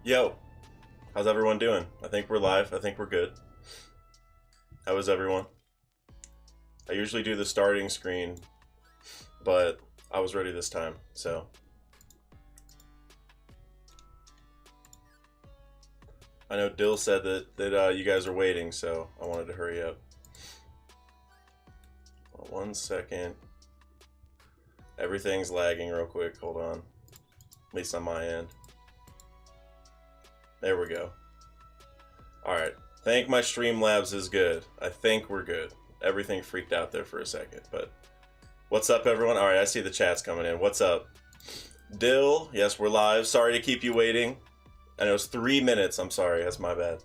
Yo, how's everyone doing? I think we're live. I think we're good. How is everyone? I usually do the starting screen, but I was ready this time, so. I know Dill said that you guys are waiting, so I wanted to hurry up. 1 second. Everything's lagging real quick. Hold on. At least on my end. There we go. Alright. Think my Streamlabs is good. I think we're good. Everything freaked out there for a second, but... What's up, everyone? Alright, I see the chat's coming in. What's up? Dill, yes, we're live. Sorry to keep you waiting. And it was 3 minutes. I'm sorry. That's my bad.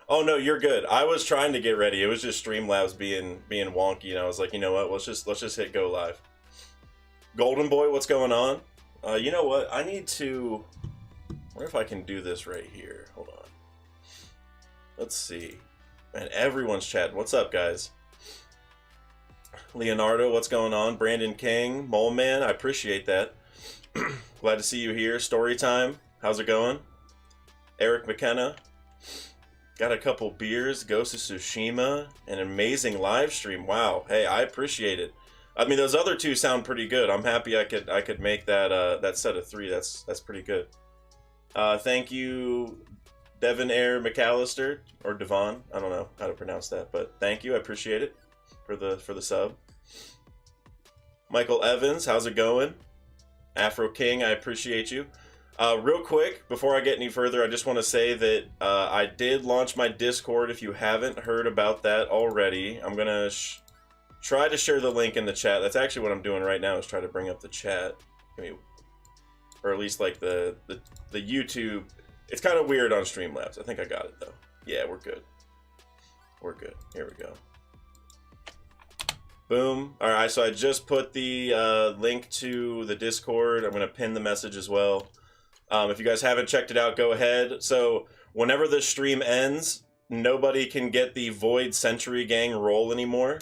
Oh, no, you're good. I was trying to get ready. It was just Streamlabs being wonky, and I was like, you know what? Let's just hit go live. Golden Boy, what's going on? You know what? I need to... I wonder if I can do this right here. Hold on. Let's see. Man, everyone's chatting. What's up, guys? Leonardo, what's going on? Brandon King, Mole Man, I appreciate that. Glad to see you here. Story time. How's it going? Eric McKenna. Got a couple beers. Ghost of Tsushima. An amazing live stream. Wow. Hey, I appreciate it. I mean, those other two sound pretty good. I'm happy I could make that that set of 3. That's pretty good. Thank you, Devon Air McAllister, or Devon. I don't know how to pronounce that, but thank you. I appreciate it for the sub. Michael Evans, how's it going? Afro King, I appreciate you. Real quick, before I get any further, I just want to say that I did launch my Discord. If you haven't heard about that already, I'm gonna try to share the link in the chat. That's actually what I'm doing right now, is try to bring up the chat. Or at least like the YouTube. It's kind of weird on Streamlabs. I think I got it though. Yeah, we're good. We're good. Here we go. Boom. All right, so I just put the link to the Discord. I'm going to pin the message as well. If you guys haven't checked it out, go ahead. So whenever the stream ends, nobody can get the Void Century Gang role anymore.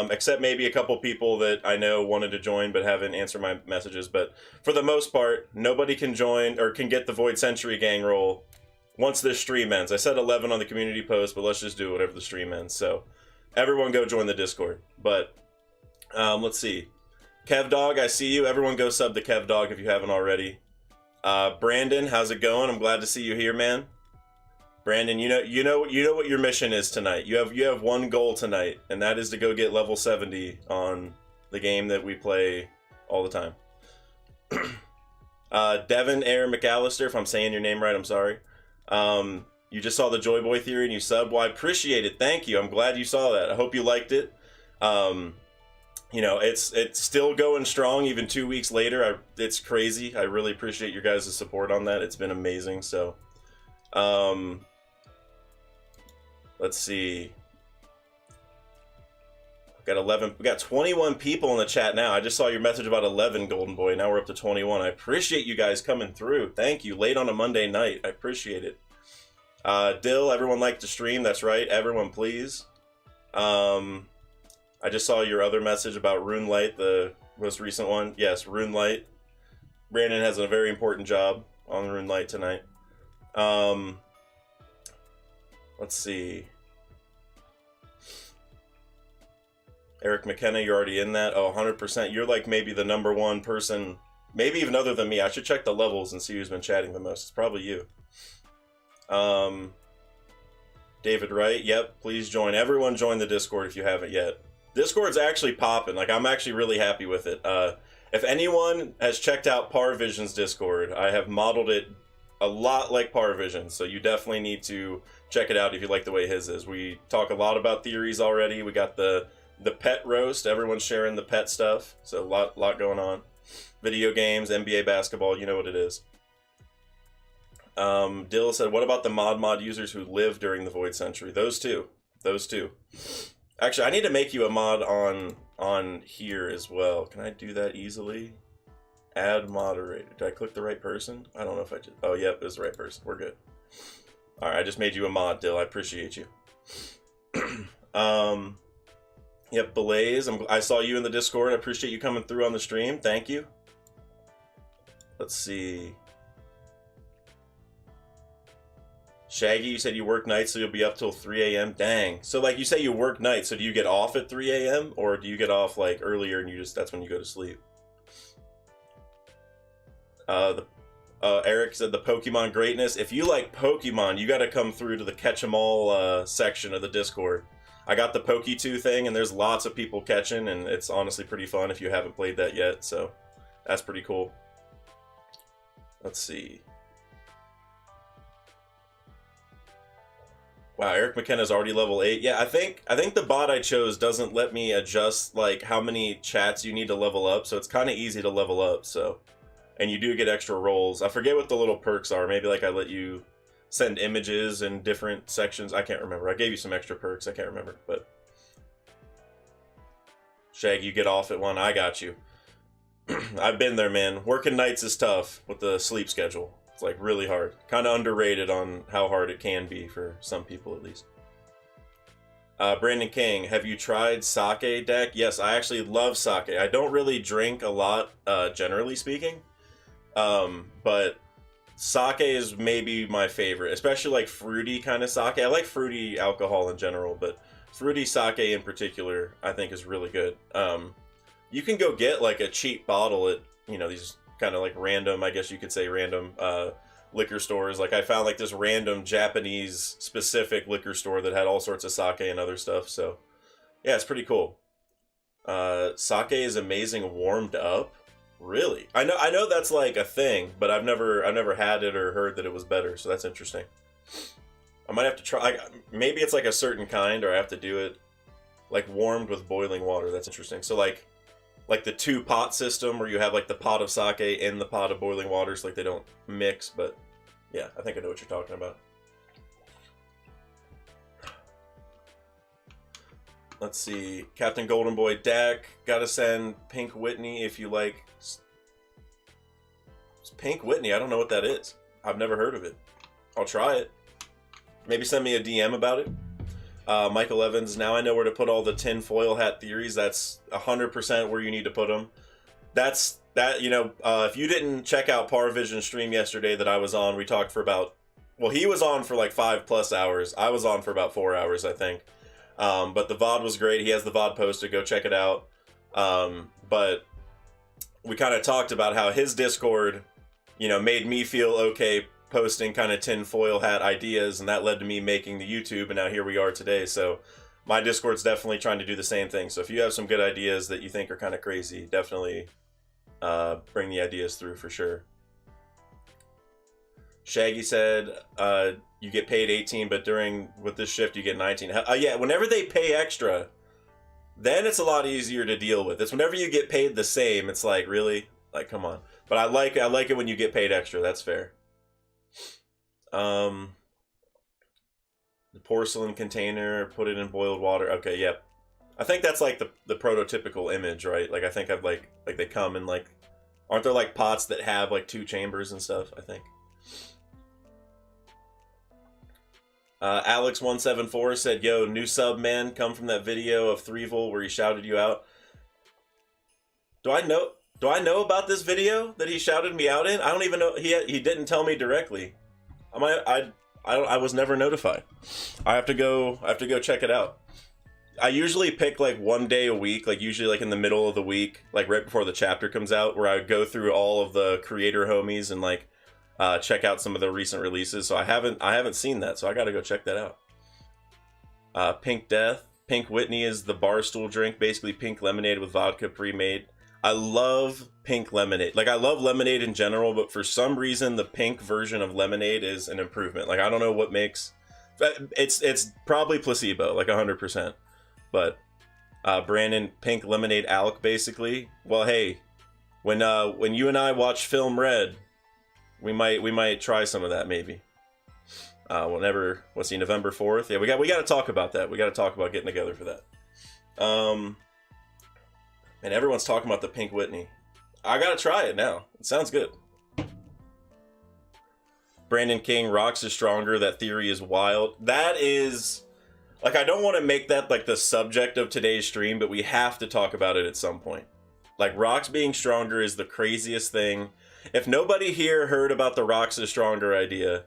Except maybe a couple people that I know wanted to join but haven't answered my messages. But for the most part, nobody can join or can get the Void Century Gang role once this stream ends. I said 11 on the community post, but let's just do it whatever the stream ends. So everyone go join the Discord. But let's see. KevDog, I see you. Everyone go sub to KevDog if you haven't already. Brandon, how's it going? I'm glad to see you here, man. Brandon, you know what your mission is tonight. You have one goal tonight, and that is to go get level 70 on the game that we play all the time. Devon Air McAllister, if I'm saying your name right, I'm sorry. You just saw the Joy Boy Theory and you subbed. Well, I appreciate it. Thank you. I'm glad you saw that. I hope you liked it. You know, it's still going strong even 2 weeks later. It's crazy. I really appreciate your guys' support on that. It's been amazing. So, let's see. We got 21 people in the chat now. I just saw your message about 11, Golden Boy. Now we're up to 21. I appreciate you guys coming through. Thank you. Late on a Monday night. I appreciate it. Dill, everyone liked the stream. That's right. Everyone, please. I just saw your other message about Runelight, the most recent one. Yes, Runelight. Brandon has a very important job on Runelight tonight. Let's see. Eric McKenna, you're already in that. Oh, 100%. You're like maybe the #1 person, maybe even other than me. I should check the levels and see who's been chatting the most. It's probably you. David Wright, yep, please join. Everyone join the Discord if you haven't yet. Discord's actually popping. Like, I'm actually really happy with it. If anyone has checked out Parvision's Discord, I have modeled it a lot like Parvision, so you definitely need to check it out if you like the way his is. We talk a lot about theories already. We got the pet roast. Everyone's sharing the pet stuff, so a lot going on. Video games, NBA basketball, you know what it is. Dill said, what about the mod users who live during the Void Century? Those two. Actually, I need to make you a mod on here as well. Can I do that easily? Add moderator. Did I click the right person? I don't know if I did. Oh, yep, it was the right person. We're good. All right, I just made you a mod, Dill. I appreciate you. Yep, Blaze. I saw you in the Discord. I appreciate you coming through on the stream. Thank you. Let's see. Shaggy, you said you work nights, so you'll be up till 3 a.m. Dang. So like you say you work nights, so do you get off at 3 a.m. or do you get off like earlier and that's when you go to sleep? Eric said the Pokemon greatness. If you like Pokemon, you got to come through to the Catch 'em All section of the Discord. I got the Poke2 thing, and there's lots of people catching, and it's honestly pretty fun if you haven't played that yet. So that's pretty cool. Let's see. Wow, Eric McKenna's already level 8. Yeah, I think the bot I chose doesn't let me adjust like how many chats you need to level up, so it's kind of easy to level up. So. And you do get extra rolls. I forget what the little perks are. Maybe like I let you send images in different sections. I can't remember. I gave you some extra perks. I can't remember. But Shaggy, you get off at 1. I got you. I've been there, man. Working nights is tough with the sleep schedule. It's like really hard. Kind of underrated on how hard it can be for some people at least. Brandon King, have you tried sake deck? Yes, I actually love sake. I don't really drink a lot, generally speaking. But sake is maybe my favorite, especially like fruity kind of sake. I like fruity alcohol in general, but fruity sake in particular, I think is really good. You can go get like a cheap bottle at, you know, these kind of like random, I guess you could say random, liquor stores. Like I found like this random Japanese specific liquor store that had all sorts of sake and other stuff. So yeah, it's pretty cool. Sake is amazing warmed up. Really? I know that's like a thing, but I've never had it or heard that it was better, so that's interesting. I might have to try. Maybe it's like a certain kind, or I have to do it like warmed with boiling water. That's interesting. So like the 2-pot system where you have like the pot of sake in the pot of boiling water, so like they don't mix. But yeah, I think I know what you're talking about. Let's see. Captain Golden Boy Dak. Gotta send Pink Whitney if you like. It's Pink Whitney. I don't know what that is. I've never heard of it. I'll try it. Maybe send me a DM about it. Michael Evans. Now I know where to put all the tin foil hat theories. That's 100% where you need to put them. That's that. You know, if you didn't check out Parvision's stream yesterday that I was on, we talked for about. Well, he was on for like 5+ hours. I was on for about 4 hours, I think. But the VOD was great. He has the VOD posted. Go check it out. But we kind of talked about how his Discord, you know, made me feel okay posting kind of tinfoil hat ideas, and that led to me making the YouTube, and now here we are today. So my Discord's definitely trying to do the same thing. So if you have some good ideas that you think are kind of crazy, definitely bring the ideas through for sure. Shaggy said, you get paid 18, but with this shift you get 19. Yeah, whenever they pay extra, then it's a lot easier to deal with. It's whenever you get paid the same, it's like, really? Like, come on. But I like it when you get paid extra. That's fair. The porcelain container, put it in boiled water. Okay, yep. I think that's like the prototypical image, right? Like I think I've like they come in like, aren't there like pots that have like 2 chambers and stuff, I think. Alex174 said, yo, new sub man, come from that video of Threevil where he shouted you out. Do I know about this video that he shouted me out in? I don't even know. He didn't tell me directly. I was never notified. I have to go check it out. I usually pick like 1 day a week, like usually like in the middle of the week, like right before the chapter comes out, where I would go through all of the creator homies and like check out some of the recent releases. So I haven't seen that, so I gotta go check that out. Pink Death. Pink Whitney is the barstool drink, basically pink lemonade with vodka pre-made. I love pink lemonade. Like I love lemonade in general, but for some reason the pink version of lemonade is an improvement. Like I don't know what makes it's probably placebo, like 100%. But Brandon, pink lemonade alc basically. Well, hey, when you and I watch Film Red, we might try some of that maybe. Whenever, what's he, November 4th? Yeah, we got to talk about that. We got to talk about getting together for that. And everyone's talking about the Pink Whitney. I got to try it now. It sounds good. Brandon King, rocks is stronger. That theory is wild. That is, like, I don't want to make that like the subject of today's stream, but we have to talk about it at some point. Like, rocks being stronger is the craziest thing. If nobody here heard about the rocks is stronger idea,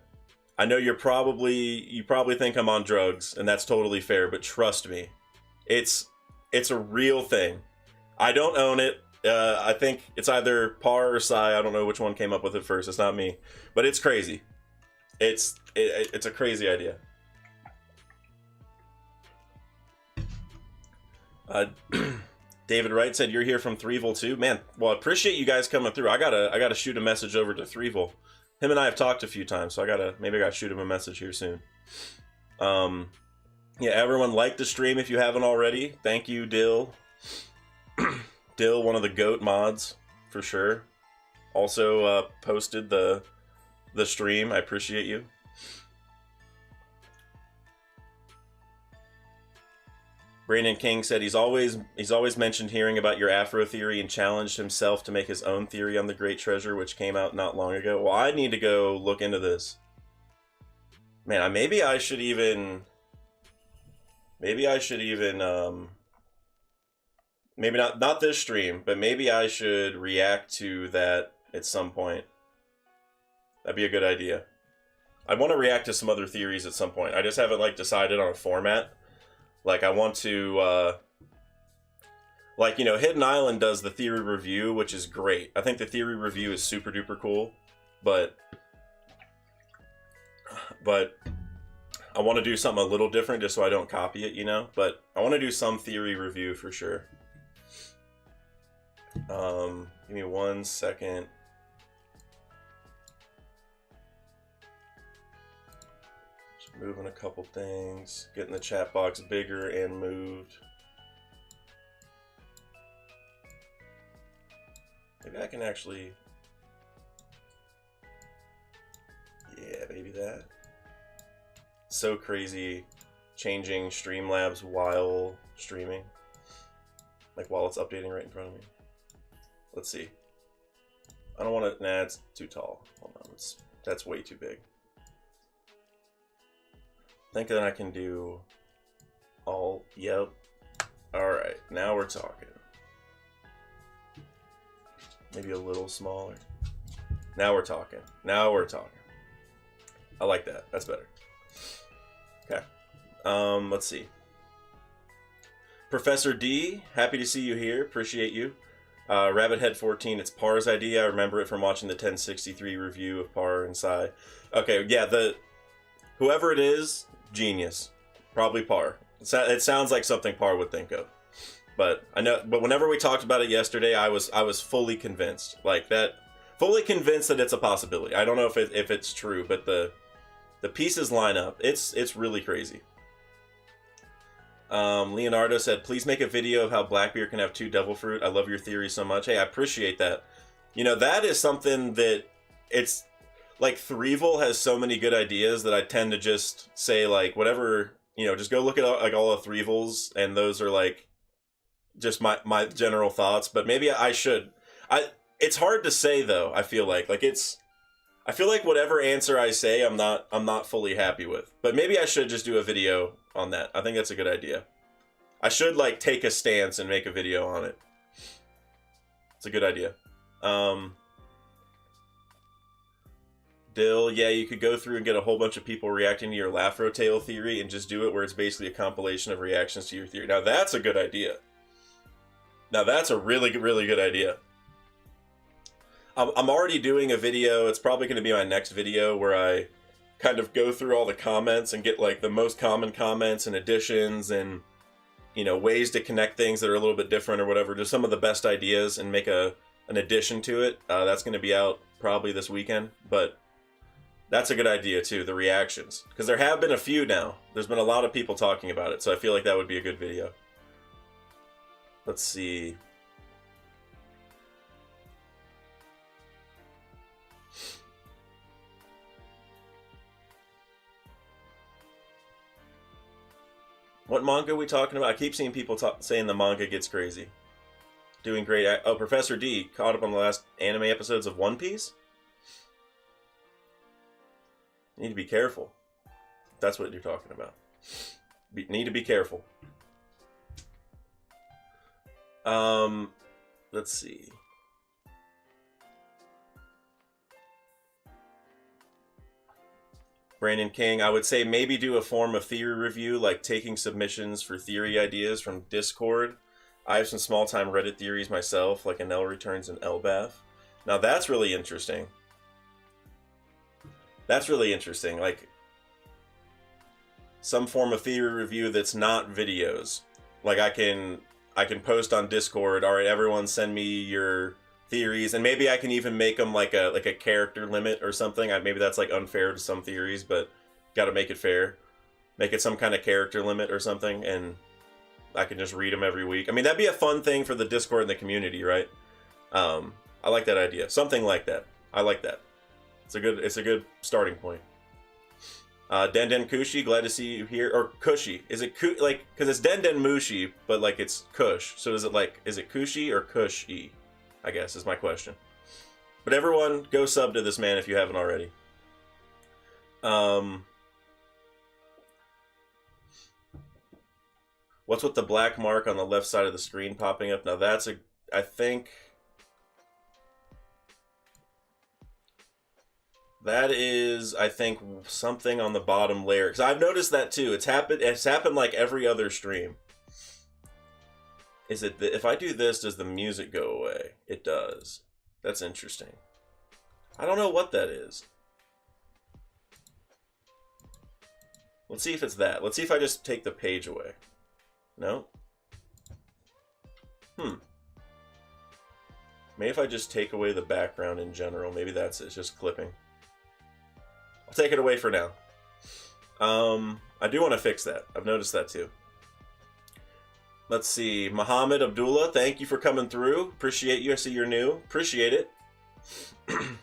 I know you probably think I'm on drugs, and that's totally fair, but trust me, it's a real thing. I don't own it. I think it's either Par or Sai. I don't know which one came up with it first. It's not me, but it's crazy. It's a crazy idea. David Wright said you're here from Threeville too, man. Well, I appreciate you guys coming through. I gotta shoot a message over to Threeville. Him and I have talked a few times, so maybe I gotta shoot him a message here soon. Yeah, everyone like the stream if you haven't already. Thank you, Dill. Dill, one of the GOAT mods for sure. Also posted the stream. I appreciate you. Brandon King said he's always mentioned hearing about your Afro theory and challenged himself to make his own theory on the Great Treasure, which came out not long ago. Well, I need to go look into this. Man, maybe I should even maybe not this stream, but maybe I should react to that at some point. That'd be a good idea. I want to react to some other theories at some point. I just haven't like decided on a format. Like I want to like, you know, Hidden Island does the theory review, which is great. I think the theory review is super duper cool, but I want to do something a little different just so I don't copy it, you know? But I want to do some theory review for sure. Give me 1 second. Just moving a couple things, getting the chat box bigger and moved. Maybe I can actually, yeah, maybe that. So crazy changing Streamlabs while streaming, like while it's updating right in front of me. Let's see. I don't want to, nah, it's too tall. Hold on, that's way too big. I think that I can do all, yep. All right, now we're talking. Maybe a little smaller. Now we're talking. Now we're talking. I like that. That's better. Okay. Let's see. Professor D, happy to see you here. Appreciate you. Rabbithead14, it's Par's idea. I remember it from watching the 1063 review of Par and Sai. Okay, yeah, whoever it is, genius. Probably Par. It sounds like something Par would think of. But whenever we talked about it yesterday, I was fully convinced. Like that, fully convinced that it's a possibility. I don't know if it's true, but the pieces line up. It's really crazy. Leonardo said, please make a video of how Blackbeard can have 2 devil fruit. I love your theory so much. Hey, I appreciate that. You know, that is something that it's like Threeville has so many good ideas that I tend to just say like whatever, you know, just go look at like all of Threeville's, and those are like just my general thoughts. But maybe I should. It's hard to say though. I feel like I feel like whatever answer I say, I'm not fully happy with. But maybe I should just do a video on that. I think that's a good idea. I should like take a stance and make a video on it. It's a good idea. Dill, yeah, you could go through and get a whole bunch of people reacting to your Lafro Tale theory and just do it where it's basically a compilation of reactions to your theory. Now that's a good idea. Now that's a really, really good idea. I'm already doing a video. It's probably going to be my next video where I kind of go through all the comments and get like the most common comments and additions and, you know, ways to connect things that are a little bit different or whatever. Just some of the best ideas and make an addition to it. That's going to be out probably this weekend, but that's a good idea too, the reactions. Because there have been a few now. There's been a lot of people talking about it, so I feel like that would be a good video. Let's see. What manga are we talking about? I keep seeing people saying the manga gets crazy. Doing great. Oh, Professor D caught up on the last anime episodes of One Piece? You need to be careful. That's what you're talking about. Need to be careful. Let's see. Brandon King, I would say maybe do a form of theory review, like taking submissions for theory ideas from Discord. I have some small time Reddit theories myself, like Enel Returns and Elbath. Now that's really interesting. That's really interesting. Like some form of theory review that's not videos. Like I can post on Discord. All right, everyone, send me your theories, and maybe I can even make them like a character limit or something. Maybe that's like unfair to some theories, but got to make it fair. Make it some kind of character limit or something, and I can just read them every week. I mean, that'd be a fun thing for the Discord and the community, right? I like that idea. Something like that. I like that. It's a good starting point. Den Den Kushi, glad to see you here. Or Kushi. Is it like, because it's Den Den Mushi, but like it's Kush. So is it Kushi or Kushi? I guess is my question. But everyone, go sub to this man if you haven't already. What's with the black mark on the left side of the screen popping up? Now I think that is, something on the bottom layer. Because I've noticed that too. It's happened like every other stream. Is it if I do this, does the music go away? It does. That's interesting. I don't know what that is. Let's see if it's that. Let's see if I just take the page away. No? Maybe if I just take away the background in general. Maybe that's it. It's just clipping. I'll take it away for now. I do want to fix that. I've noticed that too. Let's see. Muhammad Abdullah, thank you for coming through. Appreciate you. I see you're new. Appreciate it.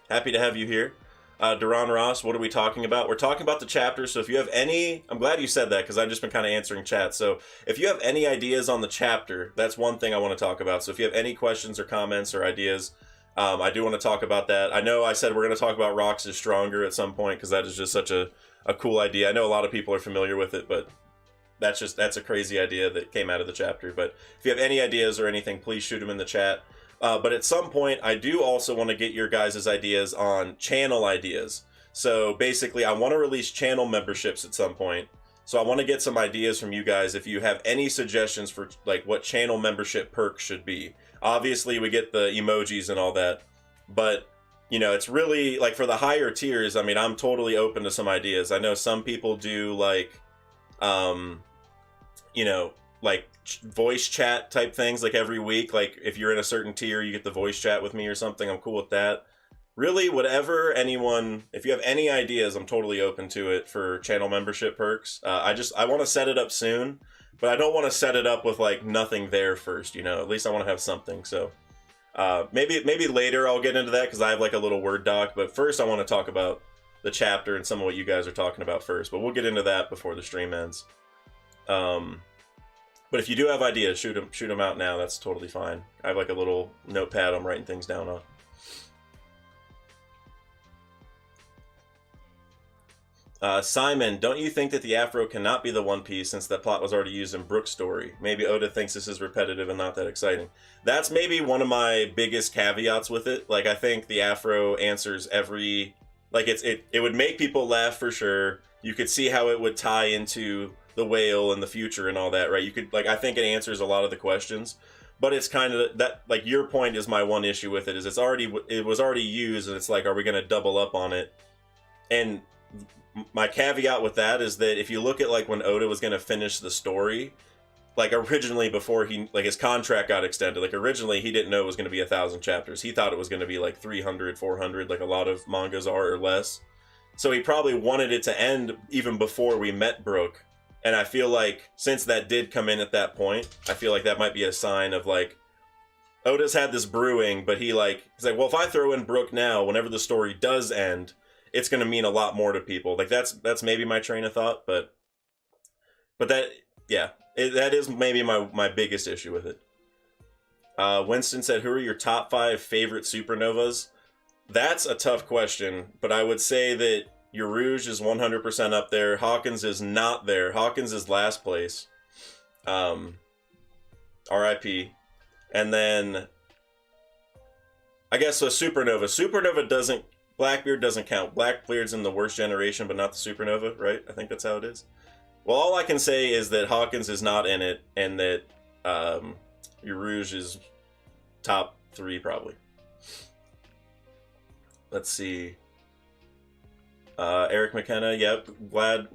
Happy to have you here. Duran Ross, what are we talking about? We're talking about the chapter, so if you have any... I'm glad you said that, because I've just been kind of answering chat. So if you have any ideas on the chapter, that's one thing I want to talk about. So if you have any questions or comments or ideas, I do want to talk about that. I know I said we're going to talk about Rocks is Stronger at some point, because that is just such a cool idea. I know a lot of people are familiar with it, but that's a crazy idea that came out of the chapter. But if you have any ideas or anything, please shoot them in the chat. But at some point, I do also want to get your guys' ideas on channel ideas. So basically, I want to release channel memberships at some point. So I want to get some ideas from you guys if you have any suggestions for like what channel membership perks should be. Obviously, we get the emojis and all that. But, you know, it's really like for the higher tiers, I mean, I'm totally open to some ideas. I know some people do like, you know, like voice chat type things like every week. Like if you're in a certain tier, you get the voice chat with me or something. I'm cool with that. Really, whatever anyone, if you have any ideas, I'm totally open to it for channel membership perks. I want to set it up soon, but I don't want to set it up with like nothing there first, you know. At least I want to have something. So maybe later I'll get into that because I have like a little Word doc. But first I want to talk about the chapter and some of what you guys are talking about first. But we'll get into that before the stream ends. But if you do have ideas, shoot them out now. That's totally fine. I have like a little notepad I'm writing things down on. Simon, don't you think that the Afro cannot be the One Piece since that plot was already used in Brook's story? Maybe Oda thinks this is repetitive and not that exciting. That's maybe one of my biggest caveats with it. Like, I think the Afro answers every... Like, it would make people laugh for sure. You could see how it would tie into the whale and the future and all that, right? You could, like, I think it answers a lot of the questions. But it's kind of that, like, your point is my one issue with it, is it was already used, and it's like, are we going to double up on it? And my caveat with that is that if you look at like when Oda was going to finish the story, like originally before his contract got extended, like originally he didn't know it was going to be 1,000 chapters. He thought it was going to be like 300, 400, like a lot of mangas are or less. So he probably wanted it to end even before we met Brook. And I feel like since that did come in at that point, I feel like that might be a sign of like, Oda's had this brewing, but he's like, well, if I throw in Brook now, whenever the story does end, it's going to mean a lot more to people. Like that's maybe my train of thought, but that, yeah, that is maybe my biggest issue with it. Winston said, who are your top 5 favorite supernovas? That's a tough question, but I would say that Yoruge is 100% up there. Hawkins is not there. Hawkins is last place. RIP. And then I guess a supernova. Supernova doesn't Blackbeard doesn't count. Blackbeard's in the worst generation, but not the supernova, right? I think that's how it is. Well, all I can say is that Hawkins is not in it, and that Urouge is top 3 probably. Let's see. Eric McKenna, yep. Glad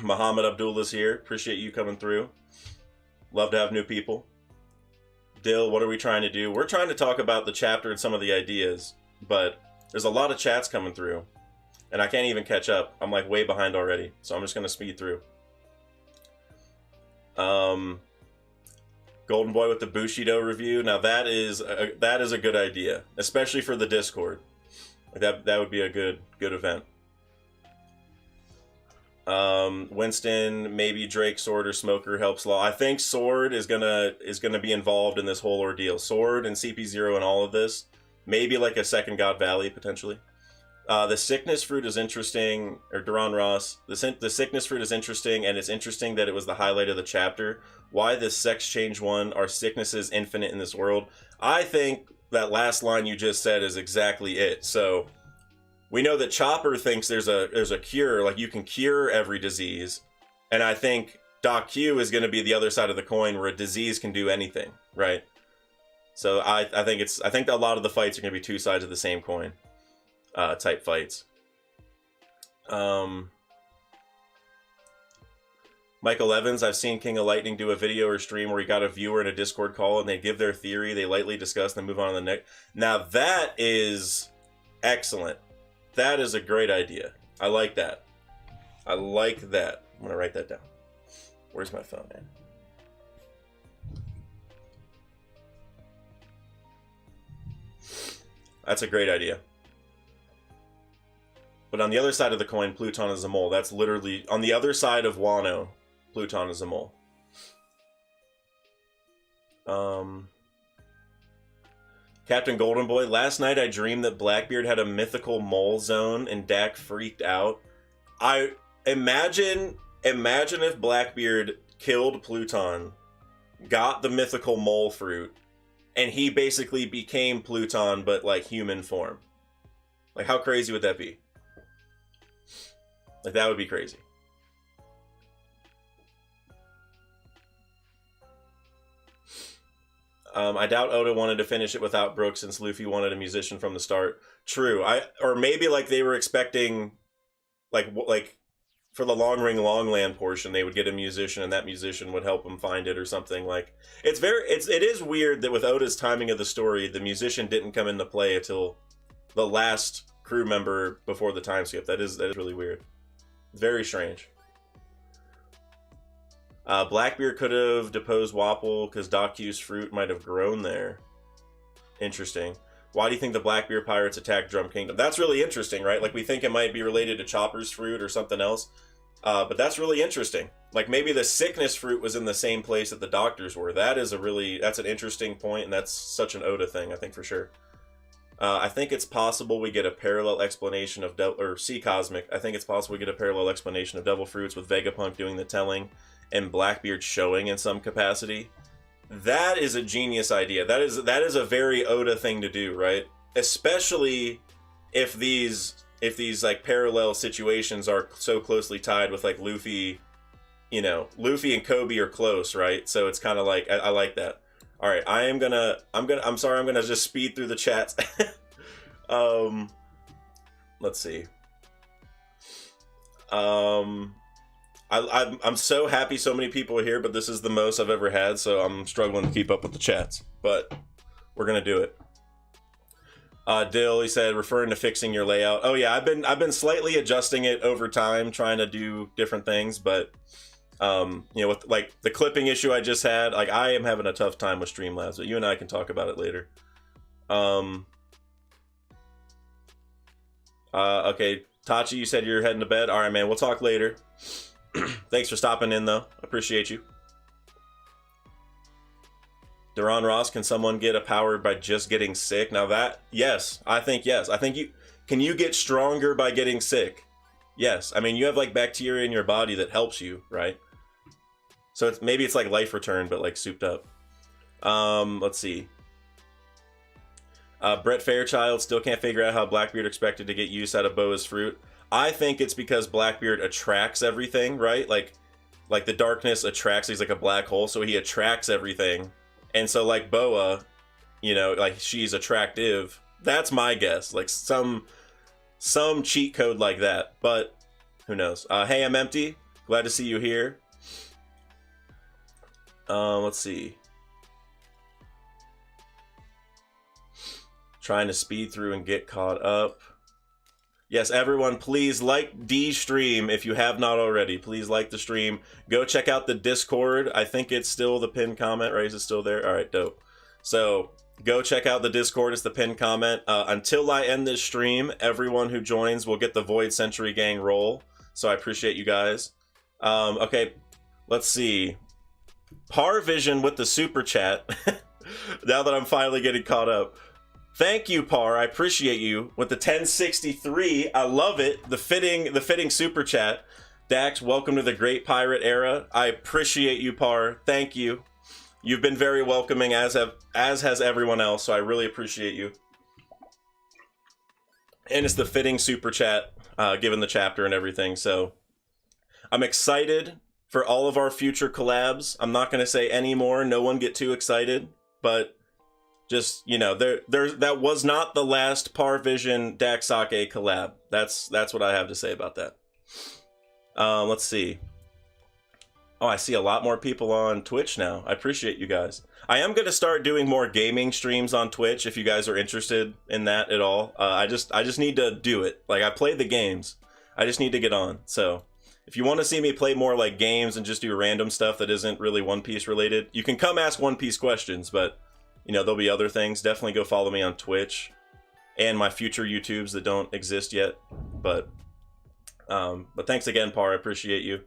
Muhammad Abdullah's here. Appreciate you coming through. Love to have new people. Dill, what are we trying to do? We're trying to talk about the chapter and some of the ideas, but there's a lot of chats coming through, and I can't even catch up. I'm like way behind already, so I'm just gonna speed through. Golden Boy with the Bushido review. Now that is a good idea, especially for the Discord. That would be a good event. Winston, maybe Drake, Sword, or Smoker helps Law. I think Sword is gonna be involved in this whole ordeal. Sword and CP0 and all of this. Maybe like a second God Valley potentially. The sickness fruit is interesting, or Duran Ross. The sickness fruit is interesting, and it's interesting that it was the highlight of the chapter. Why this sex change one? Are sicknesses infinite in this world? I think that last line you just said is exactly it. So we know that Chopper thinks there's a cure, like you can cure every disease, and I think Doc Q is going to be the other side of the coin where a disease can do anything, right? So I think that a lot of the fights are going to be two sides of the same coin, type fights. Michael Evans, I've seen King of Lightning do a video or stream where he got a viewer in a Discord call and they give their theory, they lightly discuss, and then move on to the next. Now that is excellent. That is a great idea. I like that. I like that. I'm going to write that down. Where's my phone, man? That's a great idea. But on the other side of the coin, Pluton is a mole. That's literally... On the other side of Wano, Pluton is a mole. Captain Golden Boy, last night I dreamed that Blackbeard had a mythical mole zone and Dak freaked out. I imagine if Blackbeard killed Pluton, got the mythical mole fruit, and he basically became Pluton, but like human form. Like, how crazy would that be? Like, that would be crazy. I doubt Oda wanted to finish it without Brooks since Luffy wanted a musician from the start. True. Or maybe like they were expecting, like for the Long Ring Longland portion, they would get a musician and that musician would help them find it or something. Like, it is weird that with Oda's timing of the story, the musician didn't come into play until the last crew member before the time skip. That is really weird. Very strange. Blackbeard could have deposed Wapol because Doc Q's fruit might have grown there. Interesting. Why do you think the Blackbeard pirates attacked Drum Kingdom? That's really interesting, right? Like, we think it might be related to Chopper's fruit or something else. But that's really interesting. Like, maybe the sickness fruit was in the same place that the doctors were. That's an interesting point, and that's such an Oda thing, I think, for sure. I think it's possible we get a parallel explanation of Sea Cosmic. I think it's possible we get a parallel explanation of Devil Fruits with Vegapunk doing the telling and Blackbeard showing in some capacity. That is a genius idea. That is a very Oda thing to do, right? Especially if these like parallel situations are so closely tied with like Luffy, you know, Luffy and Kobe are close, right? So it's kind of like I like that. All right, I'm gonna just speed through the chats. Let's see. I'm so happy so many people are here, but this is the most I've ever had, so I'm struggling to keep up with the chats. But we're gonna do it. Dill, he said, referring to fixing your layout. Oh yeah, I've been slightly adjusting it over time, trying to do different things, but you know, with like the clipping issue I just had, like I am having a tough time with Streamlabs, but you and I can talk about it later. Okay, Tachi, you said you're heading to bed. All right, man, we'll talk later. Thanks for stopping in, though. Appreciate you. Duran Ross, can someone get a power by just getting sick? Now that, yes. I think can you get stronger by getting sick? Yes. I mean, you have like bacteria in your body that helps you, right? So maybe it's like Life Return, but like souped up. Let's see. Brett Fairchild still can't figure out how Blackbeard expected to get use out of Boa's fruit. I think it's because Blackbeard attracts everything, right? Like the darkness attracts. He's like a black hole, so he attracts everything. And so like Boa, you know, like she's attractive. That's my guess. Like some cheat code like that. But who knows? Hey, I'm Empty. Glad to see you here. Let's see. Trying to speed through and get caught up. Yes, everyone, please like D's stream if you have not already. Please like the stream. Go check out the Discord. I think it's still the pinned comment, right? Is it still there? All right, dope. So go check out the Discord. It's the pinned comment. Until I end this stream, everyone who joins will get the Void Century Gang roll. So I appreciate you guys. Okay, let's see. Parvision with the super chat. Now that I'm finally getting caught up. Thank you, Par. I appreciate you with the 1063. I love it. The fitting super chat. Dax, welcome to the Great Pirate Era. I appreciate you, Par. Thank you. You've been very welcoming, as has everyone else. So I really appreciate you. And it's the fitting super chat, given the chapter and everything. So I'm excited for all of our future collabs. I'm not going to say any more. No one get too excited, but. Just, you know, that was not the last Parvision Daxake collab. That's what I have to say about that. Let's see. Oh, I see a lot more people on Twitch now. I appreciate you guys. I am going to start doing more gaming streams on Twitch if you guys are interested in that at all. I just need to do it. Like, I play the games. I just need to get on. So, if you want to see me play more like games and just do random stuff that isn't really One Piece related, you can come ask One Piece questions, but you know, there'll be other things. Definitely go follow me on Twitch and my future YouTubes that don't exist yet. But thanks again, Par. I appreciate you.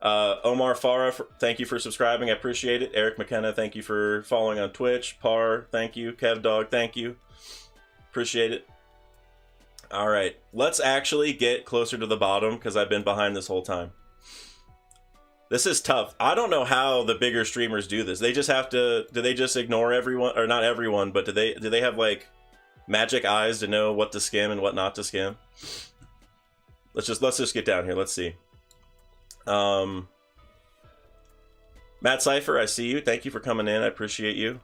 Omar Farah, thank you for subscribing. I appreciate it. Eric McKenna, thank you for following on Twitch. Par, thank you. Kev Dog, thank you. Appreciate it. All right, let's actually get closer to the bottom because I've been behind this whole time. This is tough. I don't know how the bigger streamers do this. They just have to, do they just ignore everyone, or not everyone, but do they have like magic eyes to know what to skim and what not to skim? Let's just get down here. Let's see. Matt Cypher, I see you. Thank you for coming in. I appreciate you.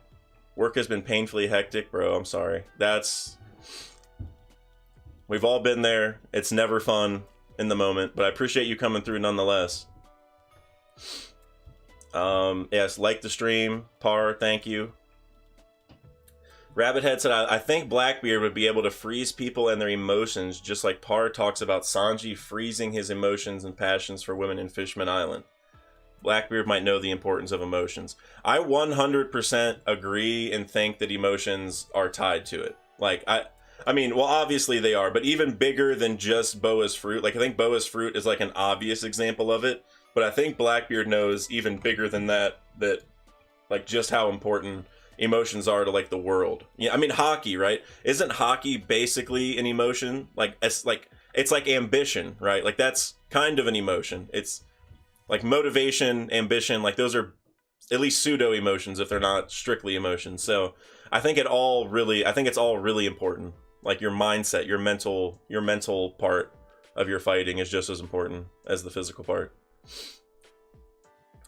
Work has been painfully hectic, bro. I'm sorry. We've all been there. It's never fun in the moment, but I appreciate you coming through nonetheless. Yes, like the stream. Par, thank you. Rabbit Head said, I think Blackbeard would be able to freeze people and their emotions, just like Par talks about Sanji freezing his emotions and passions for women in Fishman Island. Blackbeard might know the importance of emotions. I 100% agree and think that emotions are tied to it. Like, I mean, well, obviously they are, but even bigger than just Boa's fruit. Like, I think Boa's fruit is like an obvious example of it. But I think Blackbeard knows even bigger than that, like, just how important emotions are to, like, the world. Yeah, I mean, hockey, right? Isn't hockey basically an emotion? Like, it's like ambition, right? Like, that's kind of an emotion. It's, like, motivation, ambition, like, those are at least pseudo-emotions if they're not strictly emotions. So, I think it's all really important. Like, your mindset, your mental part of your fighting is just as important as the physical part.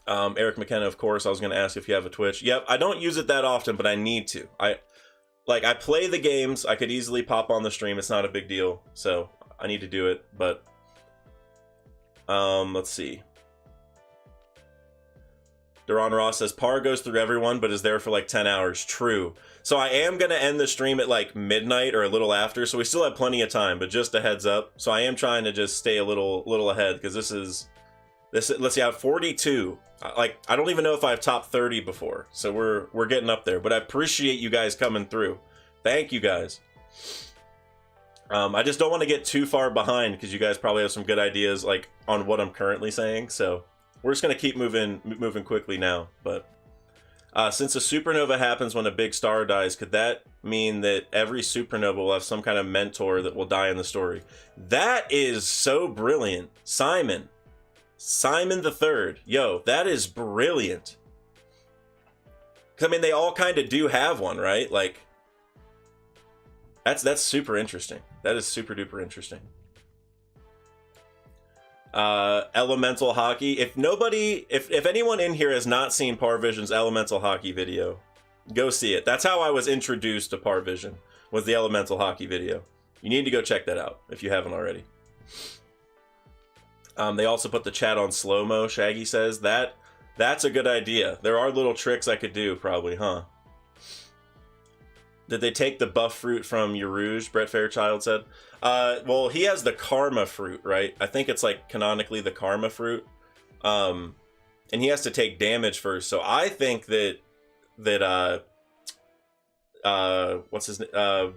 Eric McKenna, of course. I was going to ask if you have a Twitch. Yep, I don't use it that often, but I need to. I play the games. I could easily pop on the stream. It's not a big deal, so I need to do it. But let's see. Duran Ross says Par goes through everyone, but is there for like 10 hours. True. So I am going to end the stream at like midnight or a little after, so we still have plenty of time. But just a heads up. So I am trying to just stay a little ahead because this. Let's see, I have 42. Like, I don't even know if I've topped 30 before. So we're getting up there. But I appreciate you guys coming through. Thank you guys. I just don't want to get too far behind because you guys probably have some good ideas like on what I'm currently saying. So we're just gonna keep moving quickly now. But since a supernova happens when a big star dies, could that mean that every supernova will have some kind of mentor that will die in the story? That is so brilliant, Simon the Third. Yo, that is brilliant. Because, I mean, they all kind of do have one, right? Like, That's super interesting. That is super duper interesting. Elemental Hockey. If anyone in here has not seen Parvision's Elemental Hockey video, go see it. That's how I was introduced to Parvision, was the Elemental Hockey video. You need to go check that out if you haven't already. They also put the chat on slow-mo, Shaggy says. That's a good idea. There are little tricks I could do, probably, huh? Did they take the buff fruit from Yarouge, Brett Fairchild said? Well, he has the Karma fruit, right? I think it's like canonically the Karma fruit. And he has to take damage first. So I think that what's his name?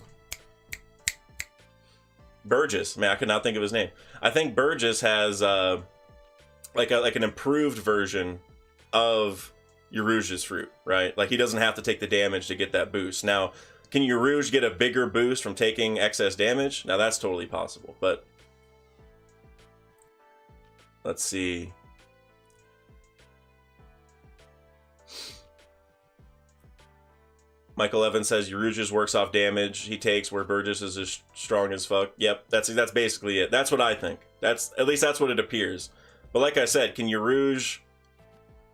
Burgess. Man, I could not think of his name. I think Burgess has like an improved version of Yarouge's fruit, right? Like he doesn't have to take the damage to get that boost. Now, can Yarouge get a bigger boost from taking excess damage? Now that's totally possible, but let's see. Michael Evans says Yarouge's works off damage he takes, where Burgess is as strong as fuck. Yep, that's basically it. That's what I think. That's what it appears. But like I said, can Yarouge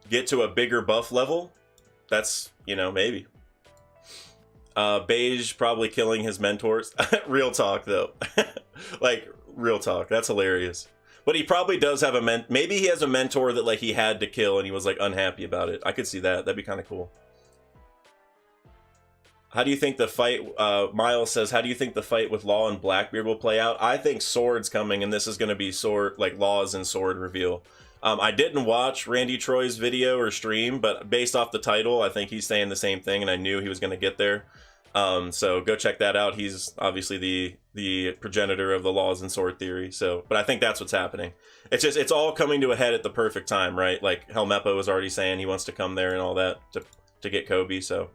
get to a bigger buff level? That's, maybe. Beige probably killing his mentors. Real talk, though. Like, real talk. That's hilarious. But he probably does have maybe he has a mentor that, like, he had to kill and he was, like, unhappy about it. I could see that. That'd be kind of cool. How do you think the fight, Miles says, how do you think the fight with Law and Blackbeard will play out? I think Sword's coming, and this is going to be Law's and Sword reveal. I didn't watch Randy Troy's video or stream, but based off the title, I think he's saying the same thing, and I knew he was going to get there. So go check that out. He's obviously the progenitor of the Laws and Sword theory. So, but I think that's what's happening. It's all coming to a head at the perfect time, right? Like Helmeppo was already saying he wants to come there and all that to get Kobe. So,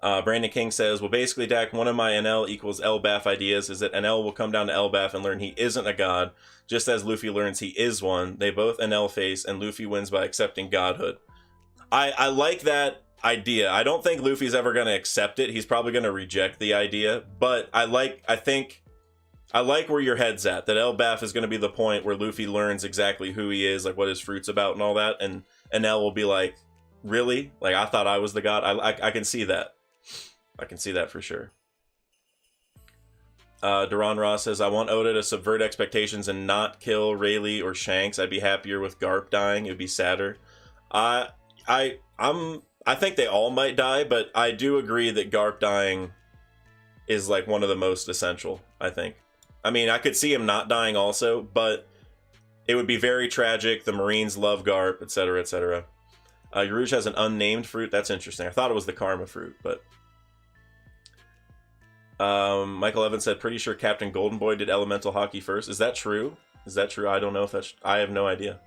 Brandon King says, well, basically, Dak, one of my NL equals Elbaf ideas is that NL will come down to Elbaf and learn he isn't a god, just as Luffy learns he is one. They both NL face, and Luffy wins by accepting godhood. I like that idea. I don't think Luffy's ever going to accept it. He's probably going to reject the idea, but I like where your head's at, that Elbaf is going to be the point where Luffy learns exactly who he is, like what his fruit's about and all that, and NL will be like, really? Like, I thought I was the god? I can see that. I can see that for sure. Duran Ross says, I want Oda to subvert expectations and not kill Rayleigh or Shanks. I'd be happier with Garp dying. It'd be sadder. I think they all might die, but I do agree that Garp dying is like one of the most essential, I think. I mean, I could see him not dying also, but it would be very tragic. The Marines love Garp, etc., etc. Yarouge has an unnamed fruit. That's interesting. I thought it was the Karma fruit, but... Michael Evans said, pretty sure Captain Golden Boy did Elemental Hockey first. Is that true? I don't know if that's... I have no idea.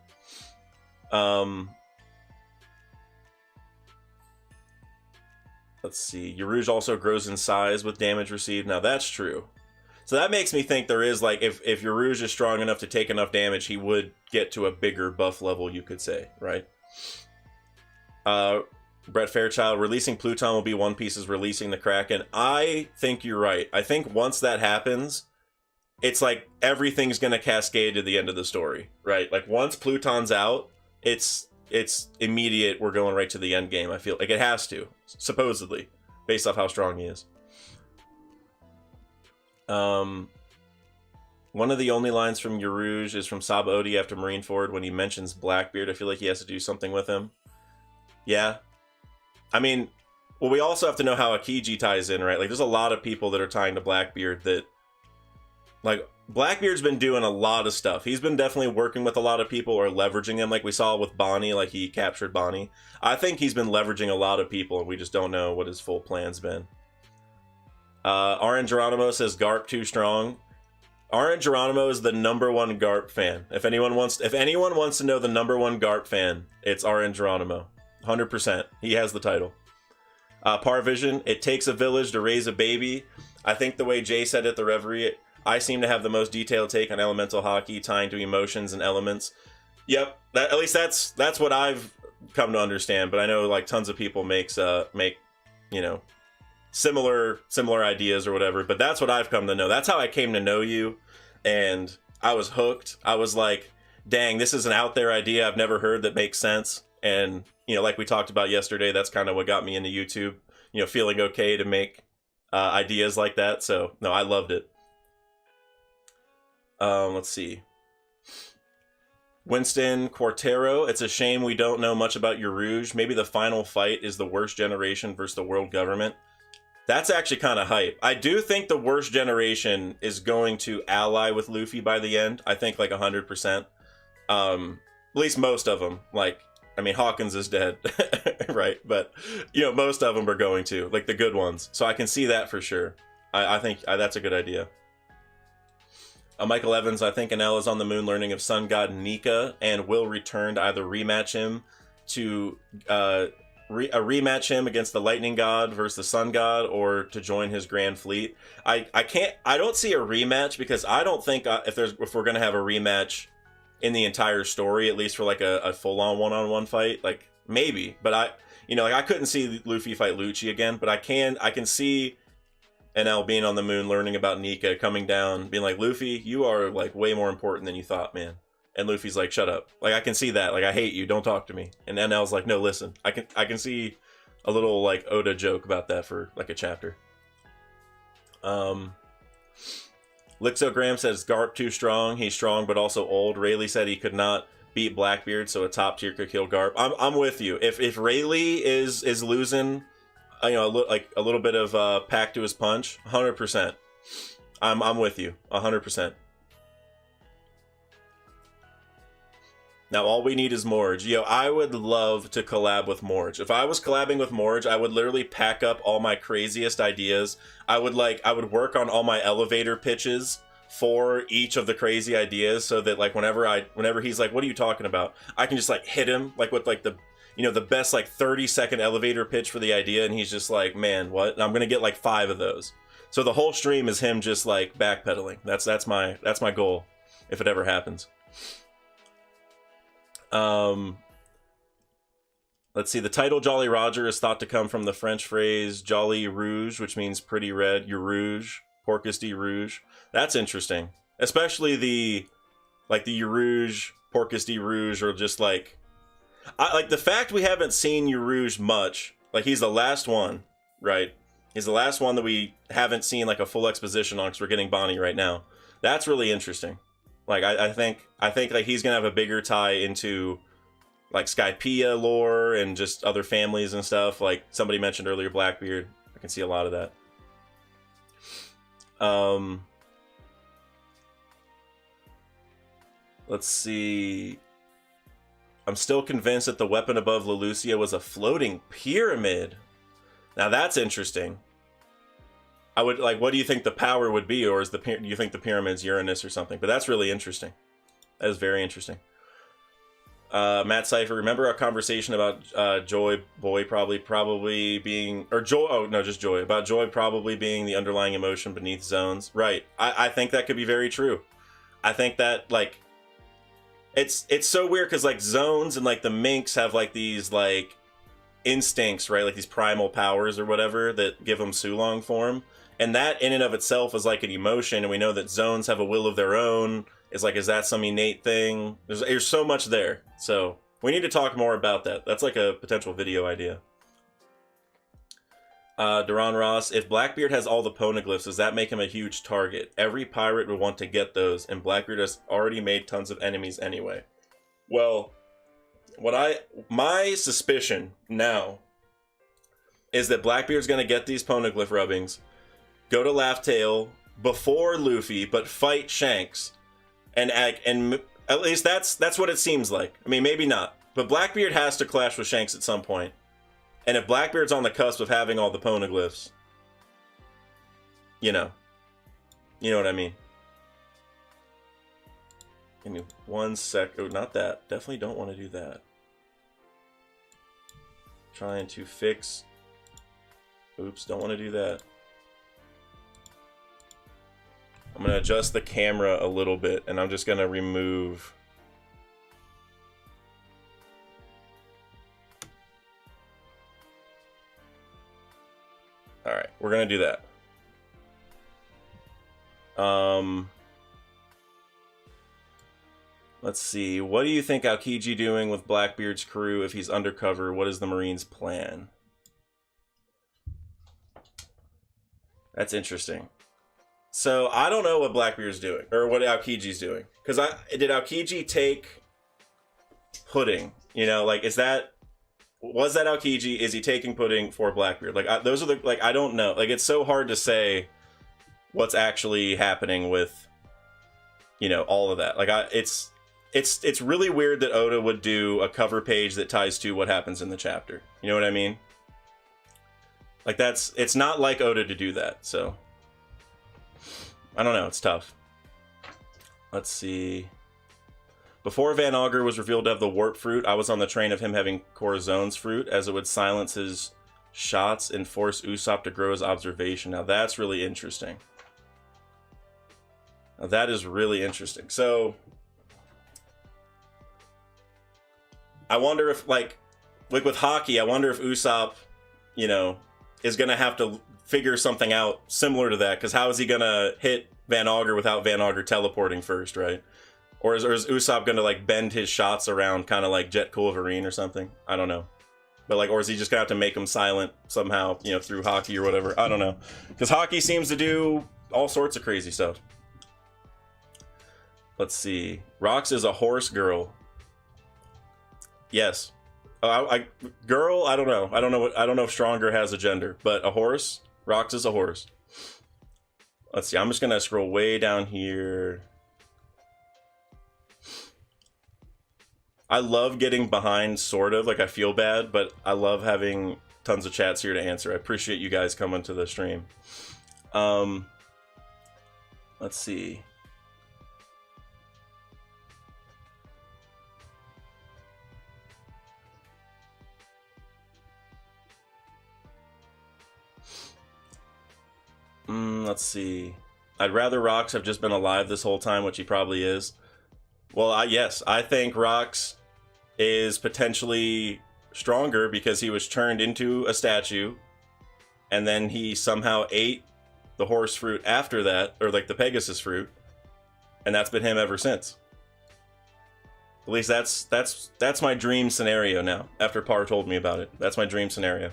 Let's see. Yarouge also grows in size with damage received. Now, that's true. So that makes me think there is, like, if Yarouge is strong enough to take enough damage, he would get to a bigger buff level, you could say, right? Brett Fairchild, releasing Pluton will be One Piece's releasing the Kraken. I think you're right. I think once that happens, it's like everything's going to cascade to the end of the story, right? Like once Pluton's out, it's immediate. We're going right to the end game. I feel like it has to, supposedly, based off how strong he is. One of the only lines from Yarouge is from Saba Odi after Marineford when he mentions Blackbeard. I feel like he has to do something with him. Yeah. I mean, well, we also have to know how Akiji ties in, right? Like, there's a lot of people that are tying to Blackbeard that... Like, Blackbeard's been doing a lot of stuff. He's been definitely working with a lot of people or leveraging them, like we saw with Bonnie, like he captured Bonnie. I think he's been leveraging a lot of people, and we just don't know what his full plan's been. RN Geronimo says, Garp too strong. RN Geronimo is the #1 Garp fan. If anyone wants to know the #1 Garp fan, it's RN Geronimo. 100%. He has the title. Parvision, it takes a village to raise a baby. I think the way Jay said it, the Reverie, I seem to have the most detailed take on Elemental Hockey, tying to emotions and elements. Yep, at least that's what I've come to understand. But I know like tons of people make similar ideas or whatever. But that's what I've come to know. That's how I came to know you, and I was hooked. I was like, dang, this is an out there idea I've never heard that makes sense. And like we talked about yesterday, that's kind of what got me into YouTube. Feeling okay to make ideas like that. So no, I loved it. Let's see. Winston Quartero, it's a shame we don't know much about Urouge. Maybe the final fight is the worst generation versus the world government. That's actually kind of hype. I do think the worst generation is going to ally with Luffy by the end. I think like 100%. At least most of them. Like, I mean, Hawkins is dead, right? But, most of them are going to, like the good ones. So I can see that for sure. I think that's a good idea. Michael Evans, I think Enel is on the moon learning of Sun God Nika and will return to either rematch him to rematch him against the Lightning God versus the Sun God, or to join his Grand Fleet. I don't see a rematch, because I don't think if we're gonna have a rematch in the entire story, at least for like a full-on one-on-one fight, like maybe, but I couldn't see Luffy fight Lucci again, but I can see Enel being on the moon, learning about Nika, coming down, being like, Luffy, you are like way more important than you thought, man. And Luffy's like, shut up. Like, I can see that. Like, I hate you. Don't talk to me. And Enel's like, no, listen. I can see a little like Oda joke about that for like a chapter. Lixogram says Garp too strong. He's strong but also old. Rayleigh said he could not beat Blackbeard, so a top tier could kill Garp. I'm with you. If Rayleigh is losing, a little bit of pack to his punch, 100%. I'm with you, 100%. Now all we need is Morge. I would love to collab with Morge. If I was collabing with Morge, I would literally pack up all my craziest ideas. I would work on all my elevator pitches for each of the crazy ideas, so that like whenever he's like, what are you talking about? I can just like hit him like with like the best like 30-second elevator pitch for the idea, and he's just like, man, what? And I'm gonna get like 5 of those. So the whole stream is him just like backpedaling. That's my goal, if it ever happens. Let's see. The title Jolly Roger is thought to come from the French phrase Jolly Rouge, which means pretty red. You rouge, Porcus de Rouge. That's interesting. Especially the Urouge, Porcus de Rouge, or just like, I like the fact we haven't seen Urouge much. Like, he's the last one, right? He's the last one that we haven't seen like a full exposition on, because we're getting Bonnie right now. That's really interesting. Like, I think like he's gonna have a bigger tie into like Skypiea lore and just other families and stuff. Like somebody mentioned earlier, Blackbeard. I can see a lot of that. Let's see. I'm still convinced that the weapon above Leloucia was a floating pyramid. Now that's interesting. I would like, what do you think the power would be, or do you think the pyramid's Uranus or something? But that's really interesting. That is very interesting. Matt Cypher, remember our conversation about Joy probably being, or Joy? Oh no, just Joy. About Joy probably being the underlying emotion beneath Zones. Right. I think that could be very true. I think that like, it's so weird because like Zones and like the Minx have like these like instincts, right? Like these primal powers or whatever that give them Sulong form. And that in and of itself is like an emotion, and we know that Zones have a will of their own. Is that some innate thing? There's so much there. So we need to talk more about that. That's like a potential video idea. Duran Ross, if Blackbeard has all the poneglyphs, does that make him a huge target? Every pirate would want to get those, and Blackbeard has already made tons of enemies anyway. Well, my suspicion now is that Blackbeard's gonna get these poneglyph rubbings, go to Laugh Tale before Luffy, but fight Shanks, and at least that's what it seems like. I mean, maybe not, but Blackbeard has to clash with Shanks at some point. And if Blackbeard's on the cusp of having all the poneglyphs, you know what I mean. Give me 1 sec. Oh, not that. Definitely don't want to do that. Trying to fix. Oops, don't want to do that. I'm going to adjust the camera a little bit, and I'm just going to remove. All right, we're gonna do that. Let's see. What do you think Aokiji doing with Blackbeard's crew if he's undercover? What is the Marines' plan? That's interesting. So I don't know what Blackbeard's doing or what Aokiji's doing, because did Aokiji take Pudding? You know, like, was that Aokiji? Is he taking Pudding for Blackbeard? Like, those are the, like, I don't know. Like, it's so hard to say what's actually happening with, you know, all of that. Like, it's really weird that Oda would do a cover page that ties to what happens in the chapter. You know what I mean? Like, it's not like Oda to do that, so I don't know, it's tough. Let's see. Before Van Augur was revealed to have the warp fruit, I was on the train of him having Corazon's fruit, as it would silence his shots and force Usopp to grow his observation. Now that's really interesting. Now that is really interesting. So I wonder if, like with Haki, I wonder if Usopp, you know, is going to have to figure something out similar to that, because how is he going to hit Van Augur without Van Augur teleporting first, right? Or is Usopp going to, like, bend his shots around kind of like Jet Culverine or something? I don't know. But, like, or is he just going to have to make him silent somehow, you know, through Haki or whatever? I don't know. Because Haki seems to do all sorts of crazy stuff. Let's see. Rox is a horse girl. Yes. Girl, I don't know. I don't know if Stronger has a gender, but a horse? Rox is a horse. Let's see. I'm just going to scroll way down here. I love getting behind, sort of. Like, I feel bad, but I love having tons of chats here to answer. I appreciate you guys coming to the stream. Let's see. Let's see. I'd rather Rox have just been alive this whole time, which he probably is. Well, yes, I think Rox is potentially stronger because he was turned into a statue, and then he somehow ate the horse fruit after that, or like the Pegasus fruit, and that's been him ever since. At least that's my dream scenario now. After Par told me about it, that's my dream scenario.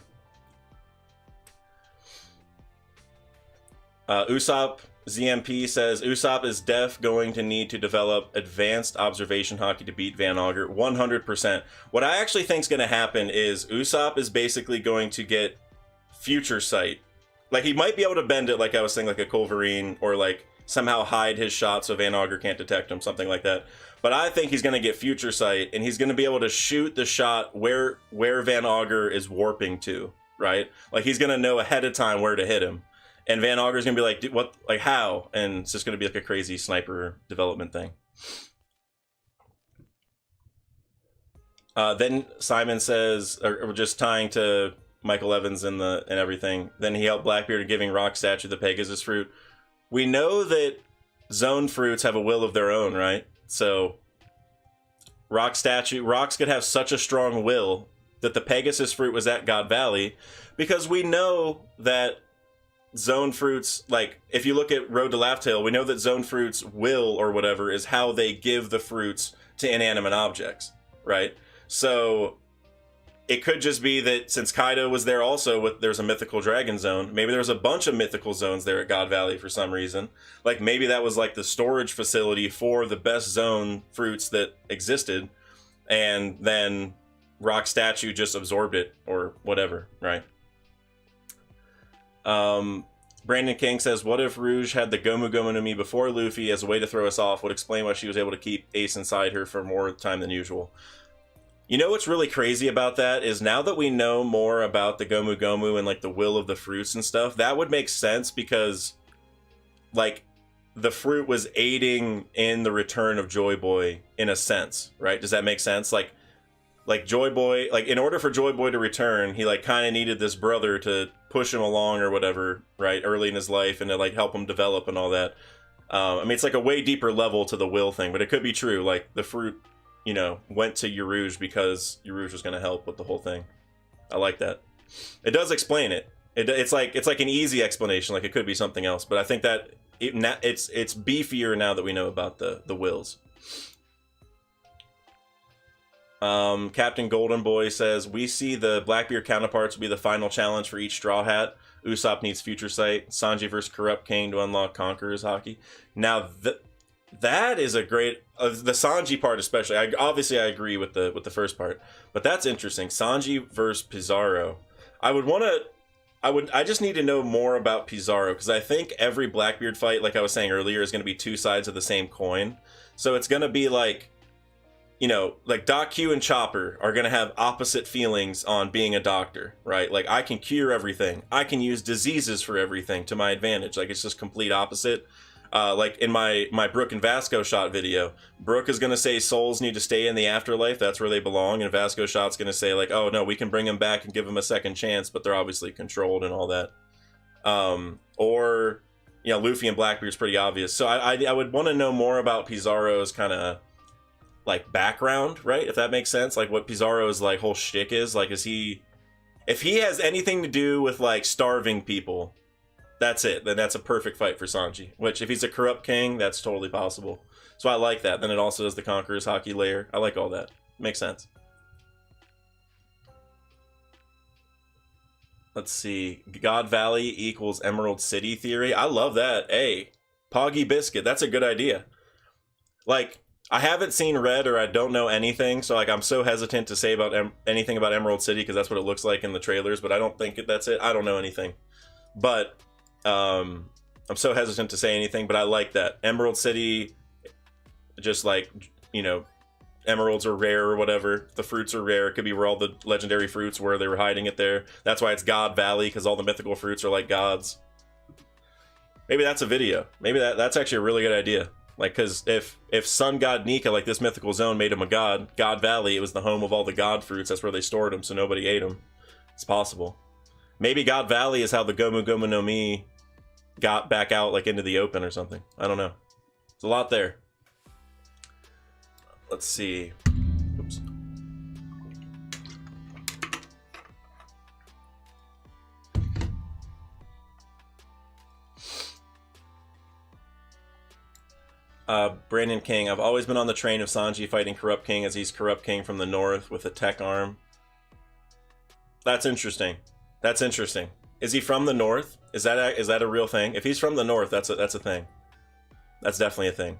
Usopp ZMP says Usopp is going to need to develop advanced observation Haki to beat Van Augur 100%. What I actually think is going to happen is Usopp is basically going to get future sight. Like, he might be able to bend it, like I was saying, like a Culverine, or like somehow hide his shot so Van Augur can't detect him, something like that. But I think he's going to get future sight, and he's going to be able to shoot the shot where Van Augur is warping to, right? Like, he's going to know ahead of time where to hit him. And Van Augur's gonna be like, what, like, how? And it's just gonna be like a crazy sniper development thing. Then Simon says, or just tying to Michael Evans and everything. Then he helped Blackbeard in giving Rock Statue the Pegasus fruit. We know that zone fruits have a will of their own, right? So Rocks could have such a strong will that the Pegasus fruit was at God Valley, because we know that zone fruits, like, if you look at Road to Laugh-Tale, we know that zone fruits will, or whatever, is how they give the fruits to inanimate objects, right? So it could just be that since Kaido was there also, there's a mythical dragon zone, maybe there's a bunch of mythical zones there at God Valley for some reason. Like, maybe that was like the storage facility for the best zone fruits that existed, and then Rock Statue just absorbed it, or whatever, right? Brandon King says, what if Rouge had the Gomu Gomu no Mi before Luffy as a way to throw us off? Would explain why she was able to keep Ace inside her for more time than usual. You know what's really crazy about that is, now that we know more about the Gomu Gomu and like the will of the fruits and stuff, that would make sense, because like the fruit was aiding in the return of Joy Boy in a sense, right? Does that make sense? Like Joy Boy, like, in order for Joy Boy to return, he like kind of needed this brother to push him along or whatever, right, early in his life, and to like help him develop and all that. I mean, it's like a way deeper level to the will thing, but it could be true. Like, the fruit, you know, went to Urouge because Urouge was going to help with the whole thing. I like that. It does explain it. It's like an easy explanation. Like it could be something else, but I think that it's beefier now that we know about the wills. Captain Golden Boy says, we see the Blackbeard counterparts will be the final challenge for each Straw Hat. Usopp needs Future Sight. Sanji versus Corrupt King to unlock Conqueror's Haki. Now, that is a great... the Sanji part especially. Obviously, I agree with the first part. But that's interesting. Sanji versus Pizarro. I just need to know more about Pizarro, because I think every Blackbeard fight, like I was saying earlier, is going to be two sides of the same coin. So it's going to be like... You know, like Doc Q and Chopper are going to have opposite feelings on being a doctor, right? Like, I can cure everything. I can use diseases for everything to my advantage. Like, it's just complete opposite. Like, in my Brook and Vasco shot video, Brook is going to say souls need to stay in the afterlife. That's where they belong. And Vasco shot's going to say, like, oh, no, we can bring them back and give them a second chance, but they're obviously controlled and all that. Or, you know, Luffy and Blackbeard's pretty obvious. So I would want to know more about Pizarro's kind of... like background, right? If that makes sense, like what Pizarro's like whole shtick is. Like, if he has anything to do with like starving people, that's it. Then that's a perfect fight for Sanji. Which, if he's a corrupt king, that's totally possible. So I like that. Then it also has the Conqueror's Haki layer. I like all that. Makes sense. Let's see. God Valley equals Emerald City theory. I love that. Hey, Poggy Biscuit. That's a good idea. Like, I haven't seen Red, or I don't know anything, so like I'm so hesitant to say about anything about Emerald City, because that's what it looks like in the trailers, but I don't think that's it. I don't know anything. But I'm so hesitant to say anything, but I like that. Emerald City, just like, you know, emeralds are rare or whatever. The fruits are rare. It could be where all the legendary fruits were. They were hiding it there. That's why it's God Valley, because all the mythical fruits are like gods. Maybe that's a video. Maybe that's actually a really good idea. Like, because if Sun God Nika, like this mythical zone, made him a god, God Valley, it was the home of all the god fruits. That's where they stored them, so nobody ate them. It's possible. Maybe God Valley is how the Gomu Gomu no Mi got back out, like, into the open or something. I don't know. There's a lot there. Let's see. Oops. Brandon King, I've always been on the train of Sanji fighting Corrupt King, as he's Corrupt King from the north with a tech arm. That's interesting. That's interesting. Is he from the north? Is that a real thing? If he's from the north, that's a thing. That's definitely a thing.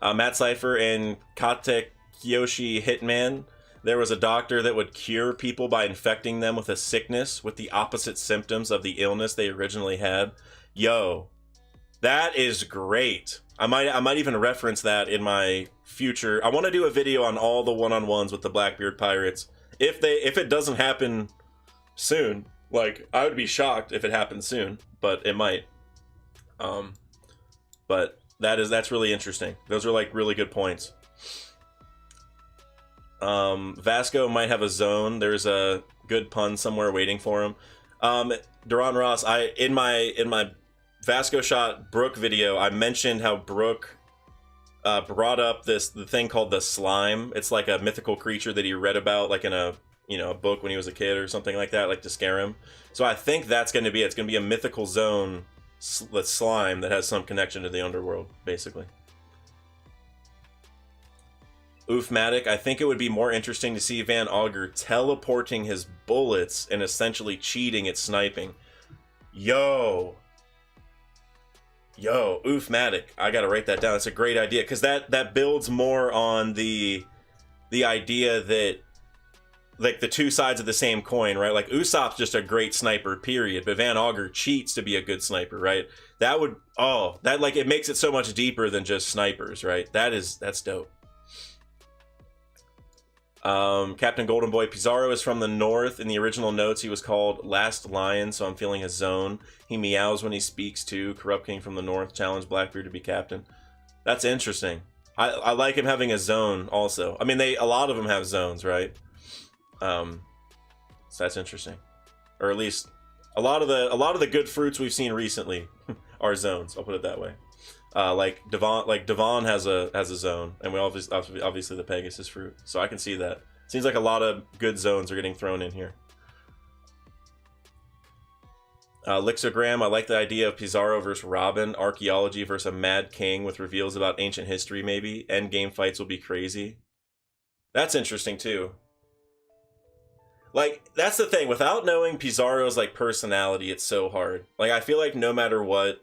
Matt Cypher and Katekiyoshi Hitman. There was a doctor that would cure people by infecting them with a sickness with the opposite symptoms of the illness they originally had. Yo, that is great. I might even reference that in my future. I want to do a video on all the one-on-ones with the Blackbeard pirates. If it doesn't happen soon, like, I would be shocked if it happens soon, but it might. But that's really interesting. Those are like really good points. Vasco might have a zone. There's a good pun somewhere waiting for him. Duran Ross, in my Vasco shot Brook video, I mentioned how Brook brought up the thing called the slime. It's like a mythical creature that he read about, like in a book when he was a kid or something like that, like to scare him. So I think that's going to be it. It's going to be a mythical zone, the slime, that has some connection to the underworld, basically. Oofmatic, I think it would be more interesting to see Van Augur teleporting his bullets and essentially cheating at sniping. Yo, Oofmatic, I gotta write that down. It's a great idea, because that builds more on the idea that, like, the two sides of the same coin, right? Like, Usopp's just a great sniper, period, but Van Augur cheats to be a good sniper, right? It makes it so much deeper than just snipers, right? That's dope. Captain Golden Boy, Pizarro is from the north. In the original notes, he was called Last Lion, so I'm feeling a zone. He meows when he speaks too. Corrupt King from the north challenged Blackbeard to be captain. That's interesting. I like him having a zone also. I mean, a lot of them have zones, right? So that's interesting. Or at least a lot of the good fruits we've seen recently are zones. I'll put it that way. Like Devon has a zone, and we obviously the Pegasus fruit. So I can see that. Seems like a lot of good zones are getting thrown in here. Lixogram, I like the idea of Pizarro versus Robin, archaeology versus a Mad King with reveals about ancient history maybe. Endgame fights will be crazy. That's interesting too. Like, that's the thing. Without knowing Pizarro's, like, personality, it's so hard. Like, I feel like no matter what,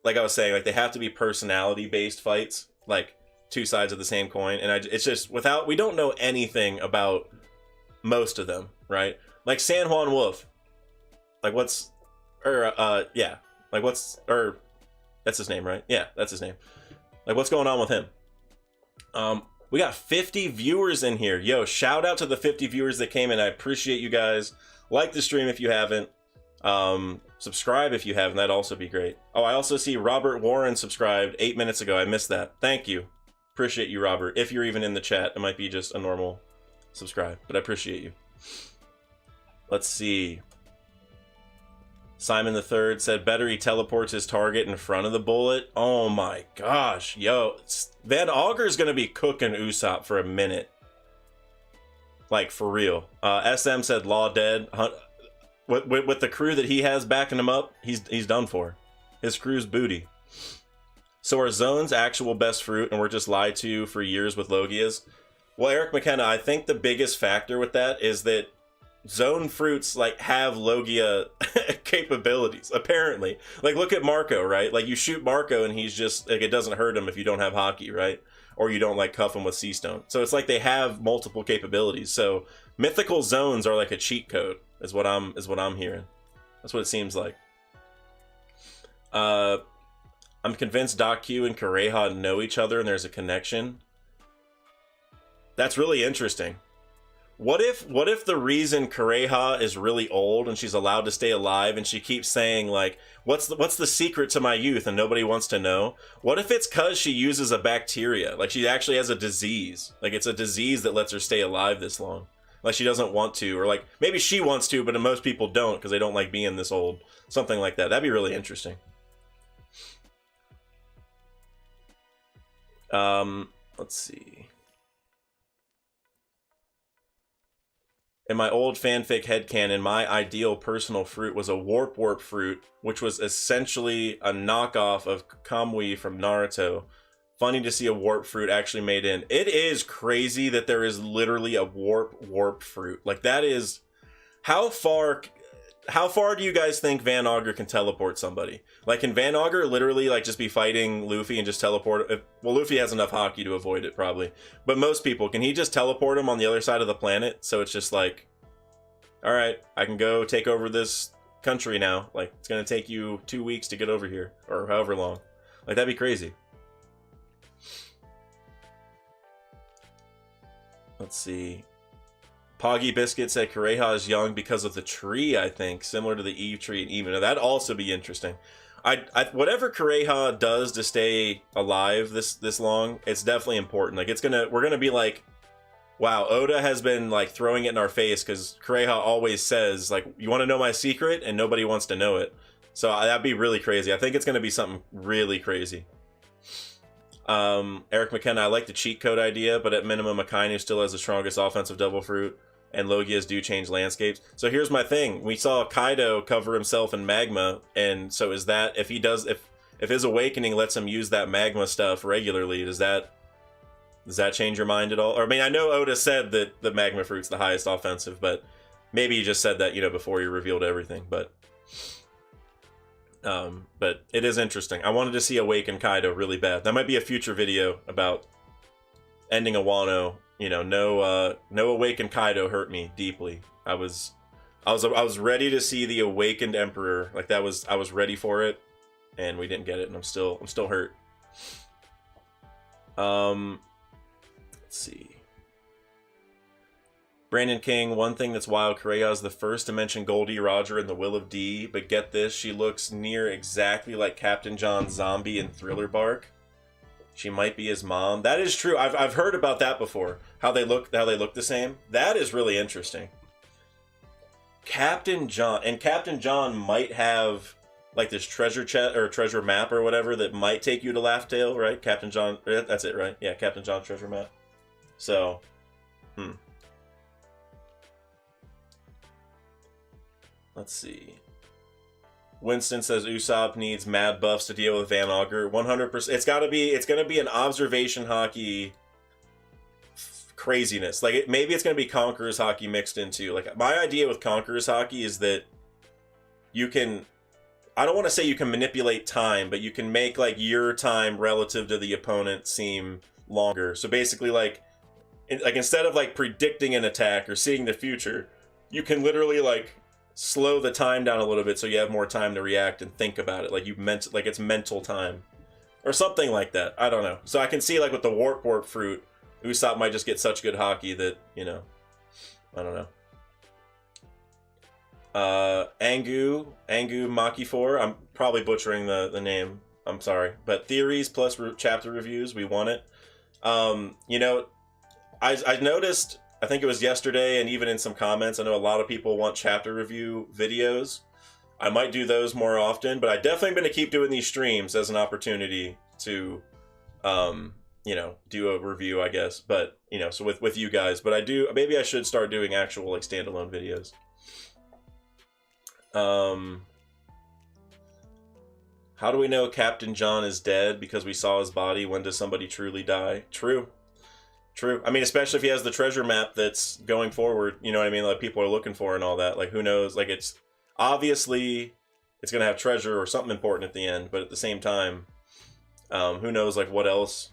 like I was saying, like, they have to be personality-based fights. Like, two sides of the same coin. And it's just, we don't know anything about most of them, right? Like, San Juan Wolf. Like, that's his name, right? Yeah, that's his name. Like, what's going on with him? We got 50 viewers in here. Yo, shout out to the 50 viewers that came in. I appreciate you guys. Like the stream if you haven't. Subscribe if you haven't. That'd also be great. Oh, I also see Robert Warren subscribed 8 minutes ago. I missed that. Thank you. Appreciate you, Robert. If you're even in the chat, it might be just a normal subscribe, but I appreciate you. Let's see. Simon III said, better he teleports his target in front of the bullet. Oh my gosh. Yo, Van Augur's going to be cooking Usopp for a minute. Like, for real. SM said, Law dead. With the crew that he has backing him up, he's done for. His crew's booty. So are Zone's actual best fruit, and we're just lied to for years with Logias? Well, Eric McKenna, I think the biggest factor with that is that Zone fruits, like, have Logia capabilities, apparently. Like, look at Marco, right? Like, you shoot Marco and he's just, like, it doesn't hurt him if you don't have Haki, right? Or you don't, like, cuff him with Sea Stone. So it's like they have multiple capabilities. So mythical zones are like a cheat code, is what I'm hearing. That's what it seems like. I'm convinced Doc Q and Kureha know each other and there's a connection. That's really interesting. What if the reason Kureha is really old and she's allowed to stay alive and she keeps saying, like, what's the secret to my youth and nobody wants to know? What if it's because she uses a bacteria? Like, she actually has a disease. Like, it's a disease that lets her stay alive this long. Like, she doesn't want to, or like, maybe she wants to, but most people don't because they don't like being this old. Something like that. That'd be really interesting. Let's see. In my old fanfic headcanon, my ideal personal fruit was a warp fruit, which was essentially a knockoff of Kamui from Naruto. Funny to see a warp fruit actually made in. It is crazy that there is literally a warp fruit. Like, that is... How far do you guys think Van Augur can teleport somebody? Like, can Van Augur literally, like, just be fighting Luffy and just teleport? Well, Luffy has enough Haki to avoid it, probably. But most people, can he just teleport him on the other side of the planet? So it's just like, alright, I can go take over this country now. Like, it's gonna take you 2 weeks to get over here. Or however long. Like, that'd be crazy. Let's see. Poggy Biscuit said Kureha is young because of the tree, I think. Similar to the Eve tree and even. That'd also be interesting. Whatever Kureha does to stay alive this long, it's definitely important. Like, we're gonna be like, wow, Oda has been, like, throwing it in our face because Kureha always says, like, you want to know my secret? And nobody wants to know it. So that'd be really crazy. I think it's gonna be something really crazy. Eric McKenna, I like the cheat code idea, but at minimum, Akainu still has the strongest offensive devil fruit, and Logias do change landscapes. So here's my thing. We saw Kaido cover himself in magma, and so is that, if his awakening lets him use that magma stuff regularly, does that change your mind at all? Or, I mean, I know Oda said that the magma fruit's the highest offensive, but maybe he just said that, before he revealed everything, but it is interesting. I wanted to see Awaken Kaido really bad. That might be a future video about ending a Wano. No Awakened Kaido hurt me deeply. I was ready to see the Awakened Emperor. Like, I was ready for it, and we didn't get it, and I'm still hurt. Let's see. Brandon King, one thing that's wild, Kureha is the first to mention Goldie Roger in The Will of D, but get this, she looks near exactly like Captain John Zombie in Thriller Bark. She might be his mom. That is true. I've heard about that before. How they look the same. That is really interesting. Captain John might have, like, this treasure chest or treasure map or whatever that might take you to Laugh Tale, right? Captain John, that's it, right? Yeah, Captain John treasure map. So, let's see. Winston says Usopp needs mad buffs to deal with Van Auger. 100%. It's gonna be an observation hockey craziness. Like maybe it's gonna be Conqueror's hockey mixed into. Like my idea with Conqueror's hockey is that you can. I don't want to say you can manipulate time, but you can make like your time relative to the opponent seem longer. So basically, like instead of like predicting an attack or seeing the future, you can literally like slow the time down a little bit so you have more time to react and think about it. Like it's mental time or something like that. I don't know. So I can see like with the warp fruit, Usopp might just get such good hockey that, you know, I don't know. Angu Maki 4. I'm probably butchering the name. I'm sorry, but theories plus chapter reviews. We want it. You know, I noticed. I think it was yesterday, and even in some comments, I know a lot of people want chapter review videos. I might do those more often, but I definitely going to keep doing these streams as an opportunity to, you know, do a review, I guess. But you know, so with you guys. But maybe I should start doing actual like standalone videos. How do we know Captain John is dead? Because we saw his body. When does somebody truly die? True. I mean, especially if he has the treasure map that's going forward, you know what I mean? Like people are looking for and all that. Like who knows? Like it's obviously it's gonna have treasure or something important at the end, but at the same time, who knows like what else,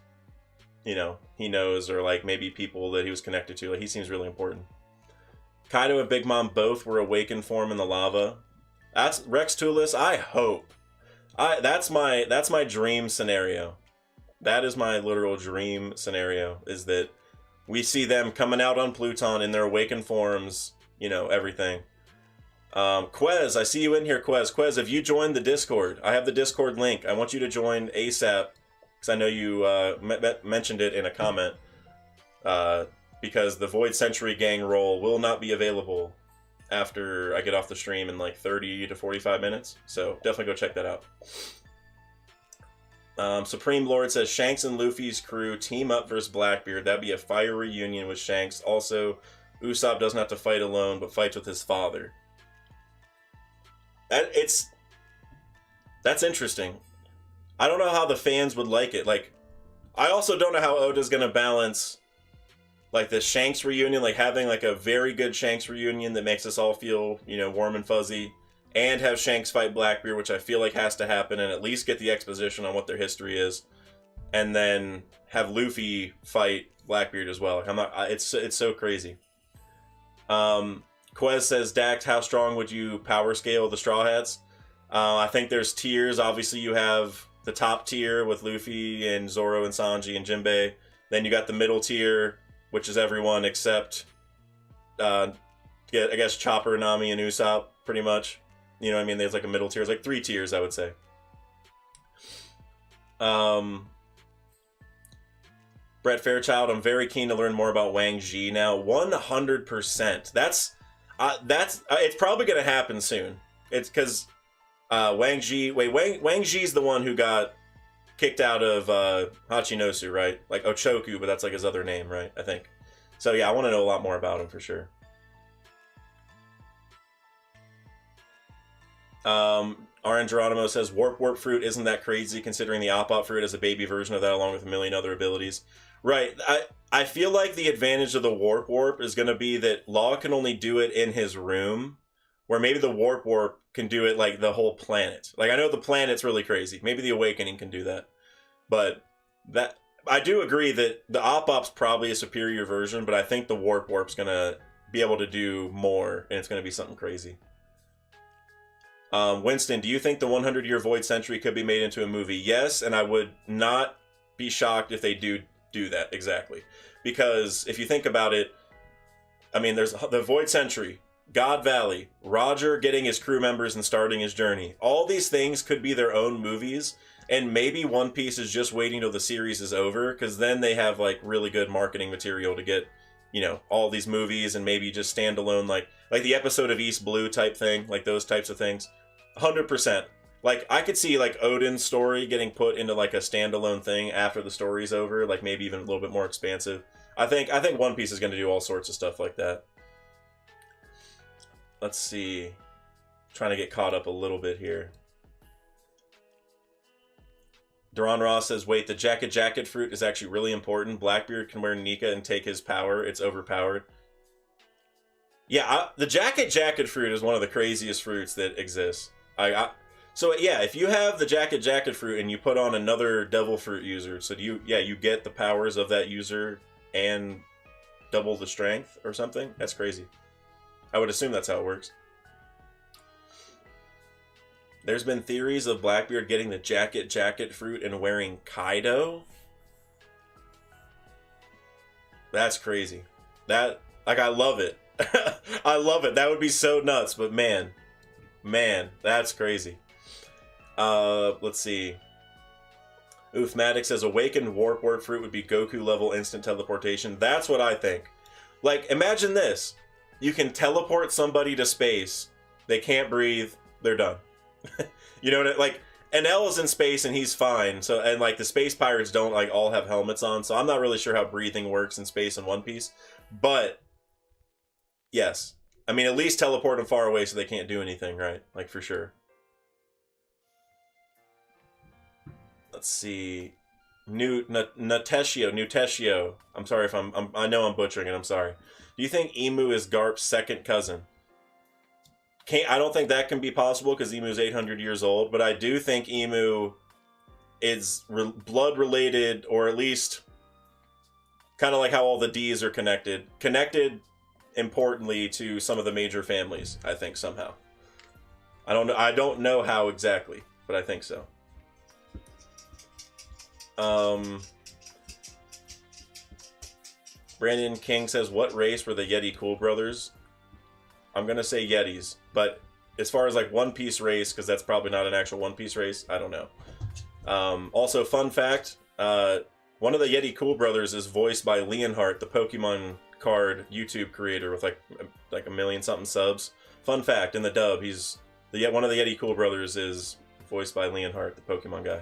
you know, he knows, or like maybe people that he was connected to. Like he seems really important. Kaido and Big Mom both were awakened form in the lava. That's Rex Tulis. I hope. That's my dream scenario. That is my literal dream scenario, is that we see them coming out on Pluton in their awakened forms, you know, everything. Quez, I see you in here, Quez. Quez, have you joined the Discord? I have the Discord link. I want you to join ASAP, because I know you mentioned it in a comment, because the Void Century Gang role will not be available after I get off the stream in like 30 to 45 minutes, so definitely go check that out. Supreme Lord says Shanks and Luffy's crew team up versus Blackbeard. That'd be a fire reunion with Shanks. Also, Usopp doesn't have to fight alone, but fights with his father. That's interesting. I don't know how the fans would like it. Like, I also don't know how Oda's gonna balance like the Shanks reunion, like having like a very good Shanks reunion that makes us all feel, you know, warm and fuzzy, and have Shanks fight Blackbeard, which I feel like has to happen, and at least get the exposition on what their history is, and then have Luffy fight Blackbeard as well. Like, I'm not. It's so crazy. Quez says, Dax, how strong would you power scale the Straw Hats? I think there's tiers. Obviously, you have the top tier with Luffy and Zoro and Sanji and Jinbei. Then you got the middle tier, which is everyone except, I guess, Chopper, Nami, and Usopp, pretty much. You know what I mean? There's like a middle tier. It's like 3 tiers, I would say. Brett Fairchild, I'm very keen to learn more about Wang Ji now. 100%. That's it's probably going to happen soon. It's because Wang Ji's the one who got kicked out of Hachinosu, right? Like Ochoku, but that's like his other name, right? I think. So yeah, I want to know a lot more about him for sure. RN Geronimo says Warp Fruit isn't that crazy considering the Op Fruit has a baby version of that along with a million other abilities. Right. I feel like the advantage of the Warp is going to be that Law can only do it in his room, where maybe the Warp can do it like the whole planet. Like I know the planet's really crazy. Maybe the Awakening can do that. But that I do agree that the Op-Op's probably a superior version, but I think the Warp's going to be able to do more, and it's going to be something crazy. Winston, do you think the 100-year Void Century could be made into a movie? Yes, and I would not be shocked if they do that, exactly. Because if you think about it, I mean, there's the Void Century, God Valley, Roger getting his crew members and starting his journey. All these things could be their own movies, and maybe One Piece is just waiting till the series is over, because then they have, like, really good marketing material to get, you know, all these movies, and maybe just standalone, like the episode of East Blue type thing, like those types of things. 100%. Like, I could see, like, Odin's story getting put into, like, a standalone thing after the story's over, like, maybe even a little bit more expansive. I think One Piece is going to do all sorts of stuff like that. Let's see. Trying to get caught up a little bit here. Duran Ross says, wait, the jacket fruit is actually really important. Blackbeard can wear Nika and take his power. It's overpowered. Yeah, the jacket fruit is one of the craziest fruits that exists. So yeah, if you have the jacket fruit and you put on another devil fruit user, so you get the powers of that user and double the strength or something. That's crazy. I would assume that's how it works. There's been theories of Blackbeard getting the jacket fruit and wearing Kaido. That's crazy. I love it. I love it. That would be so nuts, but man, that's crazy. Let's see. Oofmatic says awakened warp word fruit would be Goku level instant teleportation. That's what I think. Like, imagine this. You can teleport somebody to space. They can't breathe. They're done. You know what I, like, NL is in space and he's fine. So, and like the space pirates don't like all have helmets on. So I'm not really sure how breathing works in space in One Piece, but yes. I mean, at least teleport them far away so they can't do anything, right? Like, for sure. Let's see. Nuteshio. I'm sorry if I know I'm butchering it. I'm sorry. Do you think Emu is Garp's second cousin? I don't think that can be possible because Emu's 800 years old, but I do think Emu is blood related, or at least kind of like how all the D's are connected. Connected, importantly, to some of the major families, I think, somehow. I don't know how exactly, but I think so. Brandon King says, what race were the Yeti Cool Brothers? I'm gonna say Yetis, but as far as like One Piece race, because that's probably not an actual One Piece race, I don't know. Also, fun fact, one of the Yeti Cool Brothers is voiced by Leonhardt, the Pokemon card YouTube creator with like 1 million something subs. Fun fact, in the dub, one of the Yeti Cool Brothers is voiced by Leonhardt, the Pokemon guy.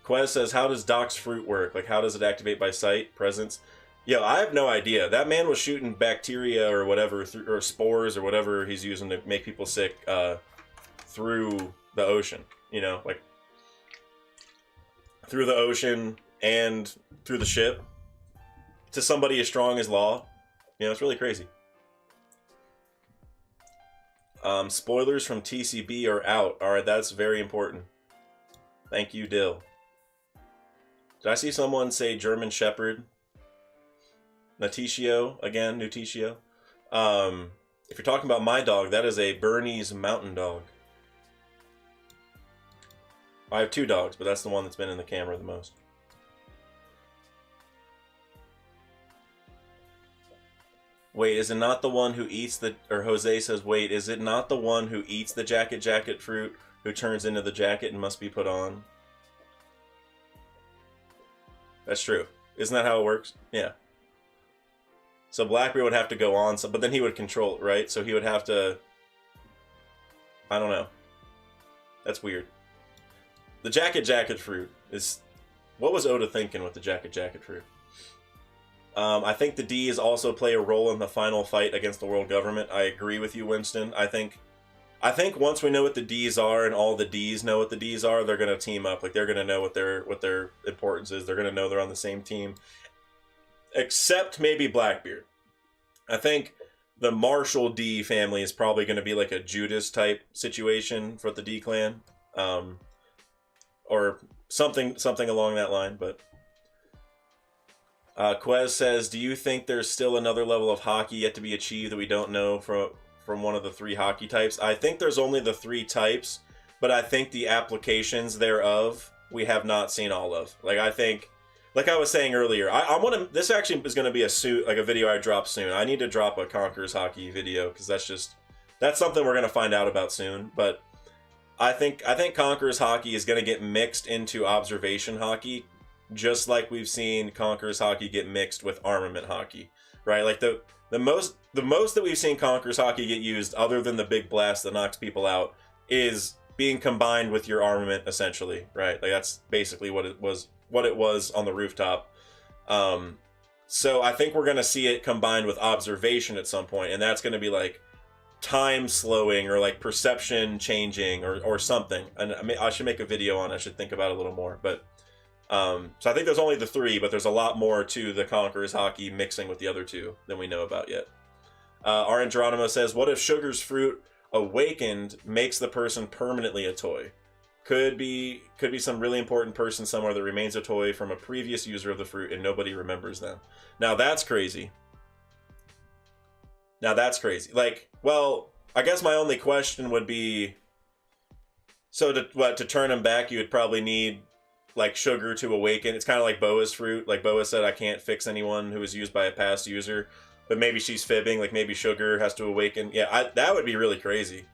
Quez says, how does Doc's fruit work? Like, how does it activate by sight, presence? Yo, I have no idea. That man was shooting bacteria or whatever, or spores or whatever he's using to make people sick, through the ocean. You know, like, through the ocean and through the ship to somebody as strong as Law. You know, it's really crazy. Spoilers from TCB are out. Alright, that's very important. Thank you, Dill. Did I see someone say German Shepherd? Nutishio, again, Nutishio. If you're talking about my dog, that is a Bernese Mountain Dog. I have 2 dogs, but that's the one that's been in the camera the most. Wait, is it not the one who eats the... Or Jose says, wait, is it not the one who eats the jacket fruit who turns into the jacket and must be put on? That's true. Isn't that how it works? Yeah. So Blackbeard would have to go on, but then he would control it, right? So he would have to... I don't know. That's weird. The jacket fruit is... What was Oda thinking with the jacket fruit? I think the D's also play a role in the final fight against the world government. I agree with you, Winston. I think once we know what the D's are and all the D's know what the D's are, they're going to team up. Like, they're going to know what their importance is. They're going to know they're on the same team. Except maybe Blackbeard. I think the Marshall D family is probably going to be like a Judas type situation for the D clan. Or something along that line, but... Quez says, do you think there's still another level of hockey yet to be achieved that we don't know from one of the 3 hockey types? I think there's only the 3 types, but I think the applications thereof we have not seen all of. Like, I think, like I was saying earlier, I want to... This actually is going to be a video I drop soon. I need to drop a Conquerors hockey video, because that's something we're going to find out about soon. But I think Conquerors hockey is going to get mixed into observation hockey, just like we've seen Conquerors hockey get mixed with armament hockey, right? Like the most that we've seen Conquerors hockey get used, other than the big blast that knocks people out, is being combined with your armament, essentially, right? Like, that's basically what it was on the rooftop. So I think we're gonna see it combined with observation at some point, and that's gonna be like time slowing or like perception changing or something. And I mean, I should make a video on it. I should think about it a little more. But so I think there's only the 3, but there's a lot more to the Conqueror's Haki mixing with the other 2 than we know about yet. RN Geronimo says, what if Sugar's fruit awakened makes the person permanently a toy? Could be some really important person somewhere that remains a toy from a previous user of the fruit and nobody remembers them. Now that's crazy. Like, well, I guess my only question would be, so to turn him back, you would probably need like Sugar to awaken. It's kind of like Boa's fruit. Like Boa said, I can't fix anyone who was used by a past user, but maybe she's fibbing. Like maybe Sugar has to awaken. Yeah, that would be really crazy.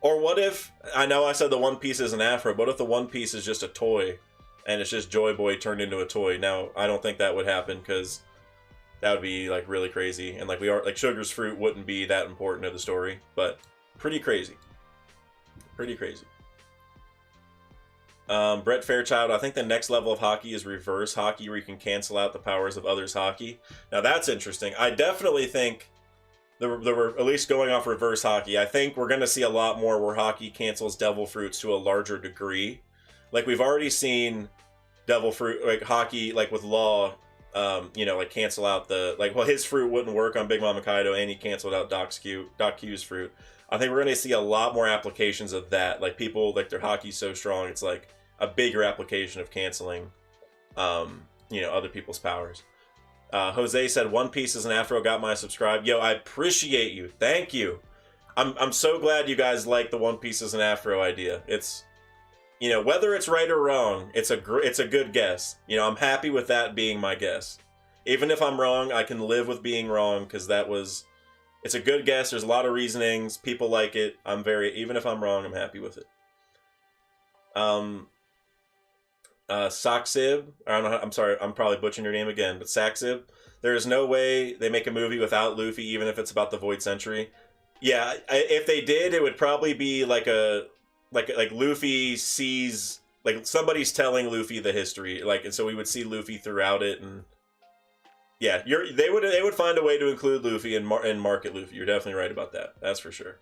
Or what if, I know I said the One Piece is an afro, but what if the One Piece is just a toy and it's just Joy Boy turned into a toy? Now, I don't think that would happen because that would be like really crazy. And like Sugar's fruit wouldn't be that important to the story, but pretty crazy. Pretty crazy. Brett Fairchild, I think the next level of Haki is reverse Haki, where you can cancel out the powers of others' Haki. Now that's interesting. I definitely think we're at least going off reverse Haki. I think we're going to see a lot more where Haki cancels Devil Fruits to a larger degree. Like we've already seen Devil Fruit, like Haki, like with Law, like cancel out the, like, well, his fruit wouldn't work on Big Mama Kaido and he canceled out Doc Q's fruit. I think we're going to see a lot more applications of that. Like people, like their Haki's so strong, it's like a bigger application of canceling, other people's powers. Jose said, One Piece is an afro, got my subscribe. Yo, I appreciate you. Thank you. I'm so glad you guys like the One Piece is an afro idea. It's, whether it's right or wrong, it's a good guess. I'm happy with that being my guess. Even if I'm wrong, I can live with being wrong because it's a good guess. There's a lot of reasonings. People like it. Even if I'm wrong, I'm happy with it. Saxib, I don't know. I'm sorry, I'm probably butchering your name again, but Saxib. There is no way they make a movie without Luffy, even if it's about the Void Century. Yeah, if they did, it would probably be like Luffy sees, like somebody's telling Luffy the history, and so we would see Luffy throughout it, and yeah, they would find a way to include Luffy and market Luffy. You're definitely right about that. That's for sure.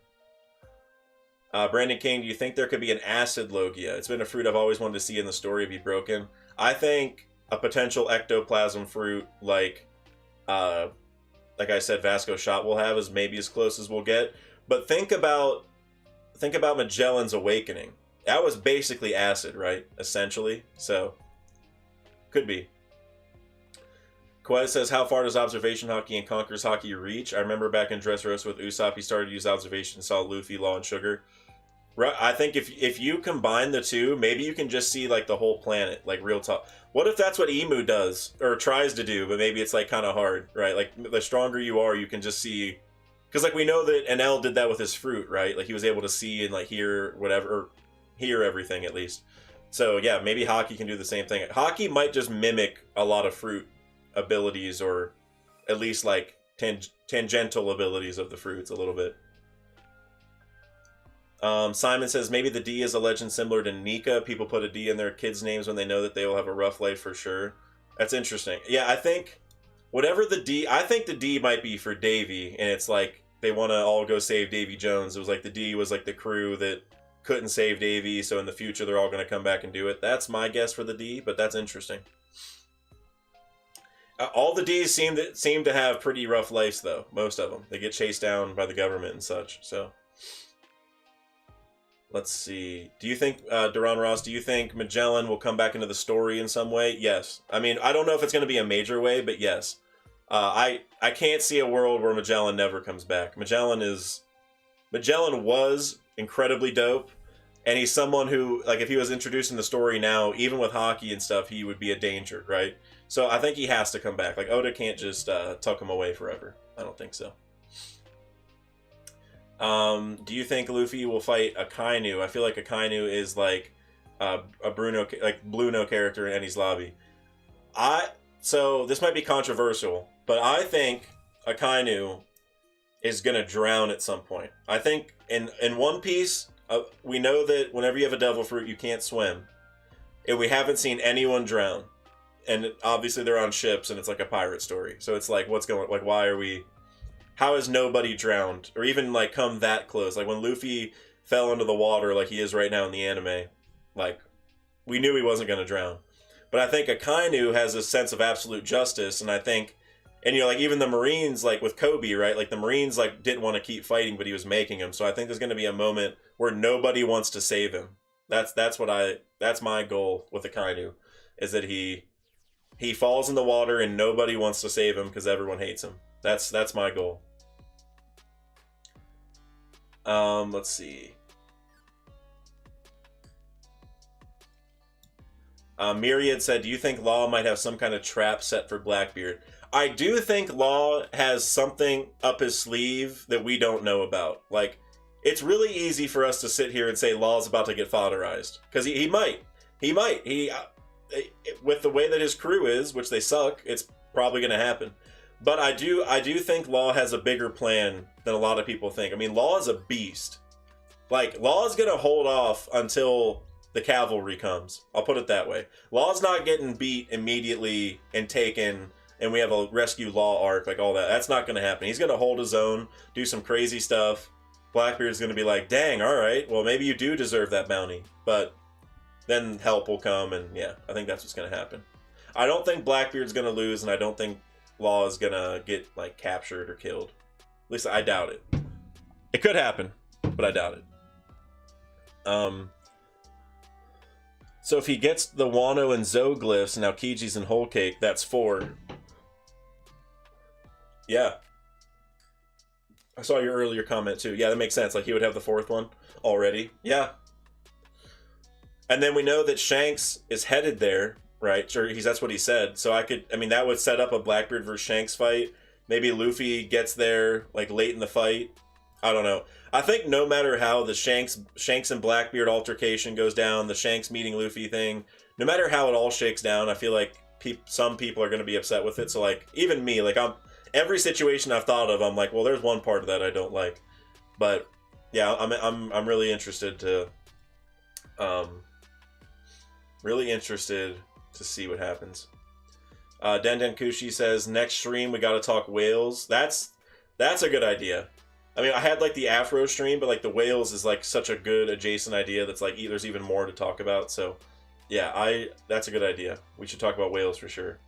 Brandon King, do you think there could be an acid Logia? It's been a fruit I've always wanted to see in the story be broken. I think a potential ectoplasm fruit like I said, Vasco Shot will have is maybe as close as we'll get. But think about Magellan's Awakening. That was basically acid, right? Essentially. So, could be. Quez says, how far does Observation Haki and Conqueror's Haki reach? I remember back in Dressrosa with Usopp, he started to use Observation and saw Luffy, Law, and Sugar. I think if you combine the two, maybe you can just see like the whole planet, like real talk. What if that's what Emu does or tries to do, but maybe it's like kind of hard, right? Like the stronger you are, you can just see, because like we know that Enel did that with his fruit, right? Like he was able to see and like hear whatever, or hear everything at least. So yeah, maybe Haki can do the same thing. Haki might just mimic a lot of fruit abilities, or at least like tangential abilities of the fruits a little bit. Simon says, maybe the D is a legend similar to Nika. People put a D in their kids' names when they know that they will have a rough life for sure. That's interesting. Yeah, I think whatever the D, I think the D might be for Davy, and it's like they want to all go save Davy Jones. It was like the D was like the crew that couldn't save Davy, so in the future they're all going to come back and do it. That's my guess for the D, but that's interesting. All the Ds seem to have pretty rough lives, though. Most of them. They get chased down by the government and such, so... Let's see. Do you think, Duran Ross, do you think Magellan will come back into the story in some way? Yes. I mean, I don't know if it's going to be a major way, but yes. I can't see a world where Magellan never comes back. Magellan was incredibly dope, and he's someone who, like, if he was introduced in the story now, even with Haki and stuff, he would be a danger, right? So I think he has to come back. Like, Oda can't just tuck him away forever. I don't think so. Do you think Luffy will fight Akainu? I feel like Akainu is like a Bluno character in Enies Lobby. So this might be controversial, but I think Akainu is gonna drown at some point. I think in One Piece, we know that whenever you have a devil fruit, you can't swim, and we haven't seen anyone drown. And obviously they're on ships, and it's like a pirate story. So it's like, what's going? Like, why are we? how has nobody drowned or even like come that close? Like when Luffy fell into the water like he is right now in the anime, like we knew he wasn't going to drown. But I think Akainu has a sense of absolute justice, and I think, and you know, like even the Marines, like with Kobe, right? Like the Marines, like didn't want to keep fighting, but he was making them. So I think there's going to be a moment where nobody wants to save him. That's my goal with Akainu, is that he falls in the water and nobody wants to save him because everyone hates him. That's my goal. Let's see. Myriad said, do you think Law might have some kind of trap set for Blackbeard? I do think Law has something up his sleeve that we don't know about. Like, it's really easy for us to sit here and say Law's about to get fodderized. Because he might. He might. With the way that his crew is, which they suck, it's probably going to happen. But I do think Law has a bigger plan than a lot of people think. I mean, Law is a beast. Like, Law is going to hold off until the cavalry comes. I'll put it that way. Law's not getting beat immediately and taken, and we have a rescue Law arc, like all that. That's not going to happen. He's going to hold his own, do some crazy stuff. Blackbeard's going to be like, dang, all right, well, maybe you do deserve that bounty. But then help will come, and yeah, I think that's what's going to happen. I don't think Blackbeard's going to lose, and I don't think Law is going to get, like, captured or killed. At least I doubt it. It could happen, but I doubt it. So if he gets the Wano and Zoe glyphs and Aokiji's and Whole Cake, that's 4. Yeah. I saw your earlier comment too. Yeah, that makes sense. Like he would have the 4th one already. Yeah. And then we know that Shanks is headed there, right? Sure, that's what he said. So that would set up a Blackbeard versus Shanks fight. Maybe Luffy gets there like late in the fight. I don't know. I think no matter how the Shanks and Blackbeard altercation goes down, the Shanks meeting Luffy thing, no matter how it all shakes down, I feel like some people are going to be upset with it. So like even me, like every situation I've thought of, I'm like, well, there's one part of that I don't like. But yeah, I'm really interested to see what happens. Den Kushi says next stream we got to talk whales. That's a good idea. I mean, I had like the Afro stream, but like the whales is like such a good adjacent idea that's like there's even more to talk about. So yeah, that's a good idea. We should talk about whales for sure.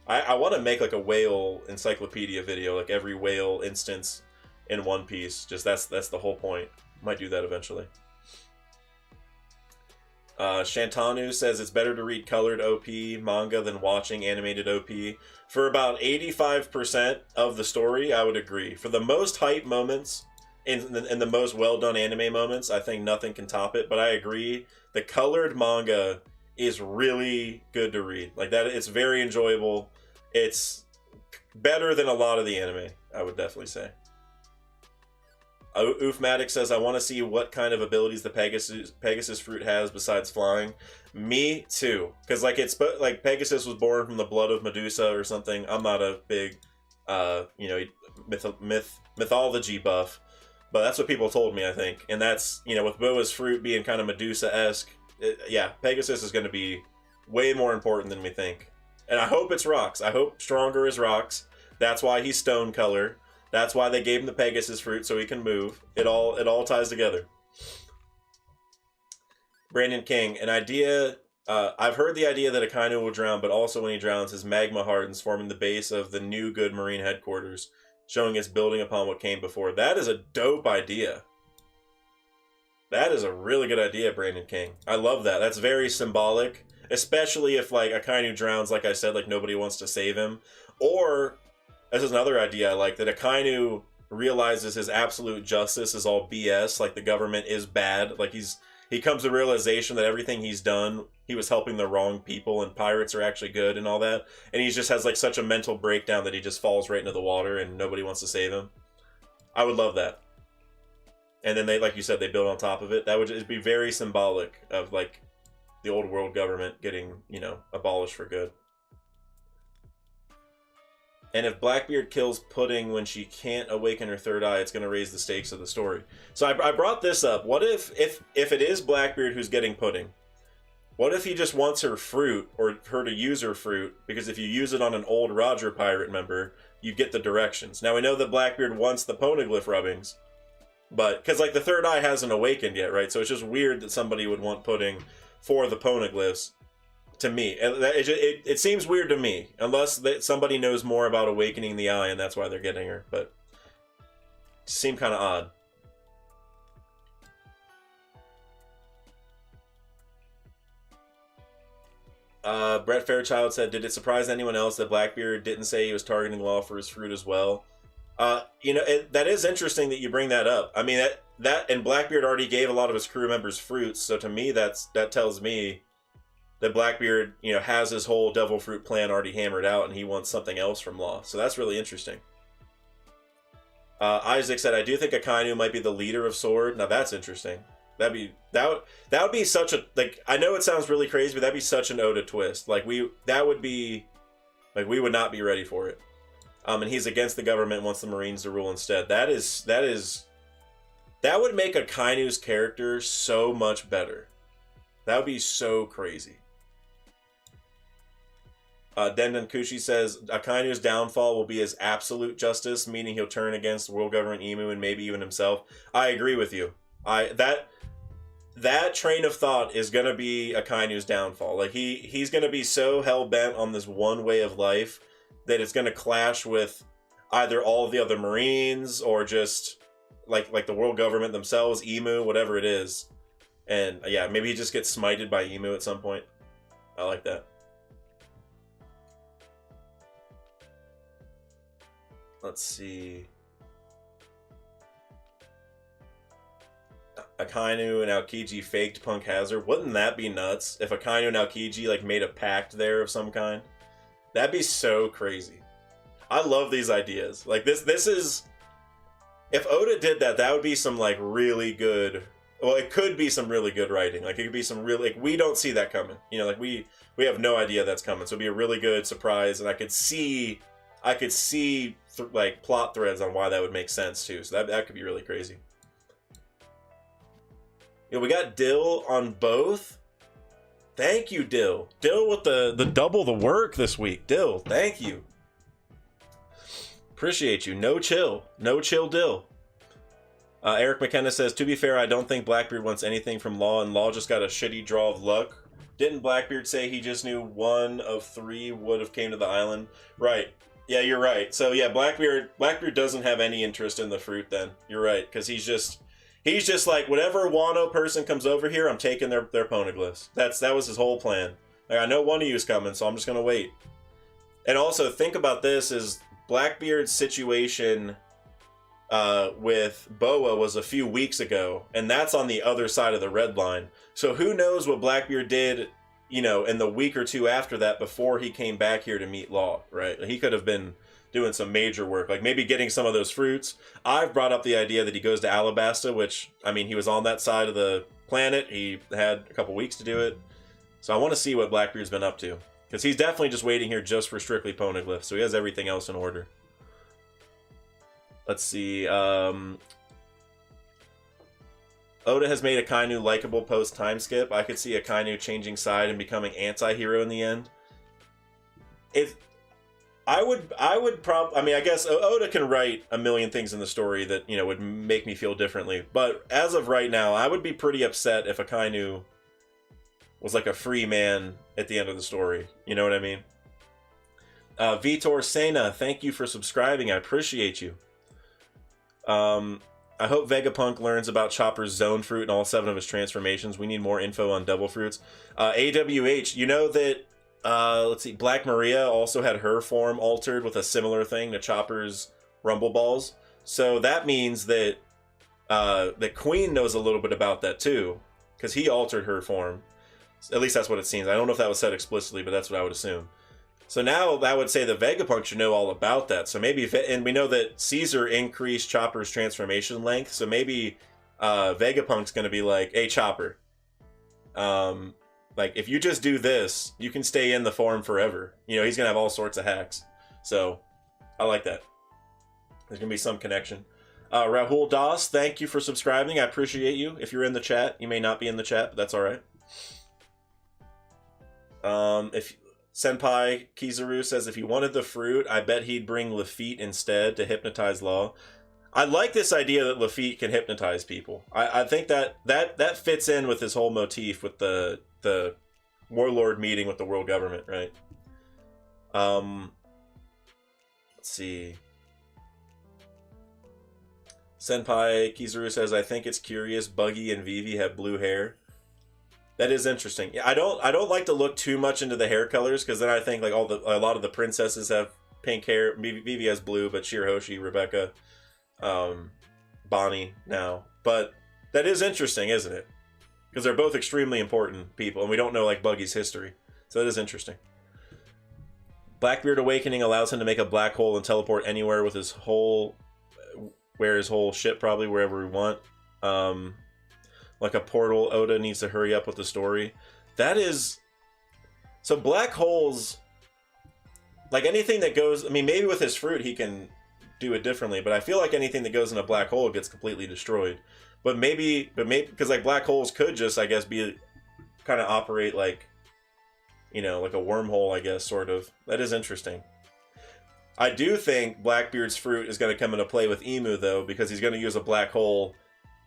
I want to make like a whale encyclopedia video, like every whale instance in One Piece. Just that's the whole point. Might do that eventually. Shantanu says it's better to read colored OP manga than watching animated OP. For about 85% of the story, I would agree. For the most hype moments and the most well-done anime moments, I think nothing can top it. But I agree, the colored manga is really good to read. Like that, it's very enjoyable. It's better than a lot of the anime, I would definitely say. Oofmatic says, I want to see what kind of abilities the Pegasus fruit has besides flying. Me too. Because like Pegasus was born from the blood of Medusa or something. I'm not a big mythology buff. But that's what people told me, I think. And that's, with Boa's fruit being kind of Medusa-esque, Pegasus is going to be way more important than we think. And I hope it's rocks. I hope Stronger is rocks. That's why he's stone color. That's why they gave him the Pegasus fruit so he can move. It all ties together. Brandon King, an idea. I've heard the idea that Akainu will drown, but also when he drowns, his magma hardens, forming the base of the new good Marine headquarters, showing it's building upon what came before. That is a dope idea. That is a really good idea, Brandon King. I love that. That's very symbolic, especially if like Akainu drowns, like I said, like nobody wants to save him, or this is another idea I like, that Akainu realizes his absolute justice is all BS, like the government is bad, like he comes to realization that everything he's done, he was helping the wrong people and pirates are actually good and all that, and he just has like such a mental breakdown that he just falls right into the water and nobody wants to save him. I would love that. And then they, like you said, they build on top of it. That would just be very symbolic of like the old world government getting, abolished for good. And if Blackbeard kills Pudding when she can't awaken her third eye, it's going to raise the stakes of the story. So I brought this up. What if it is Blackbeard who's getting Pudding? What if he just wants her fruit, or her to use her fruit? Because if you use it on an old Roger pirate member, you get the directions. Now we know that Blackbeard wants the poneglyph rubbings, but because like the third eye hasn't awakened yet, right? So it's just weird that somebody would want pudding for the poneglyphs. To me, it seems weird to me, unless somebody knows more about awakening the eye and that's why they're getting her. But it seemed kind of odd. Brett Fairchild said, "Did it surprise anyone else that Blackbeard didn't say he was targeting Law for his fruit as well?" You know, that is interesting that you bring that up. I mean, that and Blackbeard already gave a lot of his crew members fruits, so to me, that tells me that Blackbeard, you know, has his whole devil fruit plan already hammered out, and he wants something else from Law. So that's really interesting. Isaac said, "I do think Akainu might be the leader of Sword." Now that's interesting. That would be such a, like, I know it sounds really crazy, but that'd be such an Oda twist. Like we would not be ready for it. And he's against the government, wants the Marines to rule instead. That would make Akainu's character so much better. That would be so crazy. Dendan Kushi says, Akainu's downfall will be his absolute justice, meaning he'll turn against world government Imu and maybe even himself. I agree with you. That train of thought is going to be Akainu's downfall. Like he's going to be so hell-bent on this one way of life that it's going to clash with either all of the other Marines or just like the world government themselves, Imu, whatever it is. And yeah, maybe he just gets smited by Imu at some point. I like that. Let's see. Akainu and Aokiji faked Punk Hazard. Wouldn't that be nuts? If Akainu and Aokiji like made a pact there of some kind? That'd be so crazy. I love these ideas. Like this is, if Oda did that, that would be some like really good, well, it could be some really good writing. Like it could be some really, like we don't see that coming. You know, like we have no idea that's coming. So it'd be a really good surprise, and I could see like plot threads on why that would make sense too. So that could be really crazy. Yeah, we got Dill on both. Thank you, Dill. Dill with the double the work this week. Dill, thank you. Appreciate you. No chill, Dill. Eric McKenna says, to be fair, I don't think Blackbeard wants anything from Law, and Law just got a shitty draw of luck. Didn't Blackbeard say he just knew 1 of 3 would have came to the island? Right. Yeah, you're right. So yeah, Blackbeard doesn't have any interest in the fruit then. You're right, because he's just like, whatever Wano person comes over here, I'm taking their poneglyphs. That was his whole plan. Like, I know one of you is coming, so I'm just gonna wait. And also, think about this: is Blackbeard's situation with Boa was a few weeks ago, and that's on the other side of the red line. So who knows what Blackbeard did, you know, in the week or two after that before he came back here to meet Law, right? He could have been doing some major work, like maybe getting some of those fruits. I've brought up the idea that he goes to Alabasta, which, I mean, he was on that side of the planet. He had a couple weeks to do it. So I want to see what Blackbeard's been up to, because he's definitely just waiting here just for strictly poneglyphs, so he has everything else in order. Let's see. Oda has made Akainu likable post time skip. I could see Akainu changing side and becoming anti-hero in the end. I mean, I guess Oda can write a million things in the story that, you know, would make me feel differently. But as of right now, I would be pretty upset if Akainu was like a free man at the end of the story. You know what I mean? Vitor Sena, thank you for subscribing. I appreciate you. I hope Vegapunk learns about Chopper's zone fruit and all 7 of his transformations. We need more info on devil fruits. AWH, you know that, let's see, Black Maria also had her form altered with a similar thing to Chopper's Rumble Balls. So that means that that Queen knows a little bit about that too, because he altered her form. At least that's what it seems. I don't know if that was said explicitly, but that's what I would assume. So now that would say that Vegapunk should know all about that. So maybe, and we know that Caesar increased Chopper's transformation length. So maybe Vegapunk's going to be like, hey, Chopper, like, if you just do this, you can stay in the form forever. You know, he's going to have all sorts of hacks. So I like that. There's going to be some connection. Rahul Das, thank you for subscribing. I appreciate you. If you're in the chat, you may not be in the chat, but that's all right. If Senpai Kizaru says if he wanted the fruit, I bet he'd bring Lafitte instead to hypnotize Law. I like this idea that Lafitte can hypnotize people. I think that fits in with his whole motif with the warlord meeting with the world government, right? Let's see. Senpai Kizaru says, I think it's curious Buggy and Vivi have blue hair. That is interesting. Yeah, I don't like to look too much into the hair colors, because then I think like a lot of the princesses have pink hair. Vivi has blue, but Shirahoshi, Rebecca, Bonnie now. But that is interesting, isn't it? Because they're both extremely important people, and we don't know like Buggy's history. So that is interesting. Blackbeard Awakening allows him to make a black hole and teleport anywhere with his whole ship, probably wherever we want. Like a portal. Oda needs to hurry up with the story. That is... So black holes... Like anything that goes... I mean, maybe with his fruit he can do it differently, but I feel like anything that goes in a black hole gets completely destroyed. But maybe... Because like black holes could just, I guess, be... kind of operate like... You know, like a wormhole, I guess, sort of. That is interesting. I do think Blackbeard's fruit is going to come into play with Emu, though, because he's going to use a black hole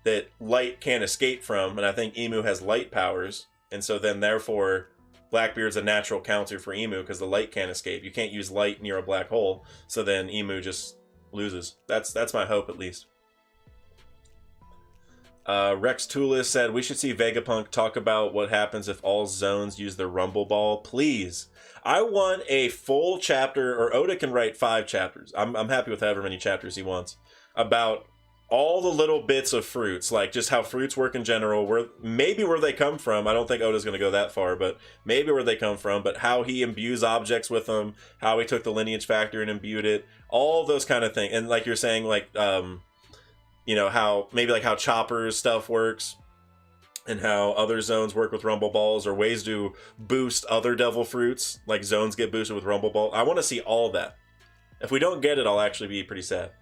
that light can't escape from, and I think Emu has light powers, and so then, therefore, Blackbeard's a natural counter for Emu, because the light can't escape. You can't use light near a black hole, so then Emu just loses. That's my hope, at least. Rex Toulis said, we should see Vegapunk talk about what happens if all zones use their Rumble Ball. Please. I want a full chapter, or Oda can write 5 chapters. I'm happy with however many chapters he wants. About all the little bits of fruits, like just how fruits work in general, where they come from. I don't think Oda's going to go that far, but maybe where they come from, but how he imbues objects with them, how he took the lineage factor and imbued it, all those kind of things. And like you're saying, like, you know, how Chopper's stuff works, and how other zones work with Rumble Balls, or ways to boost other Devil Fruits, like zones get boosted with Rumble Ball. I want to see all that. If we don't get it, I'll actually be pretty sad.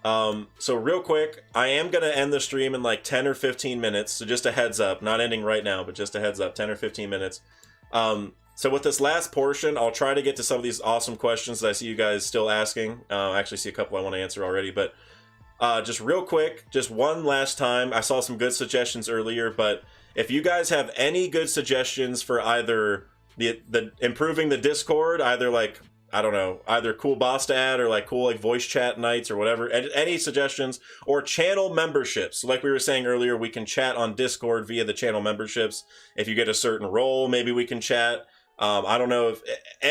So real quick, I am going to end the stream in like 10 or 15 minutes, so just a heads up. Not ending right now, but just a heads up, 10 or 15 minutes. So with this last portion, I'll try to get to some of these awesome questions that I see you guys still asking. I actually see a couple I want to answer already, but... just real quick, just one last time, I saw some good suggestions earlier, but if you guys have any good suggestions for either the improving the Discord, either like, I don't know, either cool boss to add, or like cool like voice chat nights or whatever, any suggestions, or channel memberships. So like we were saying earlier, we can chat on Discord via the channel memberships. If you get a certain role, maybe we can chat. I don't know if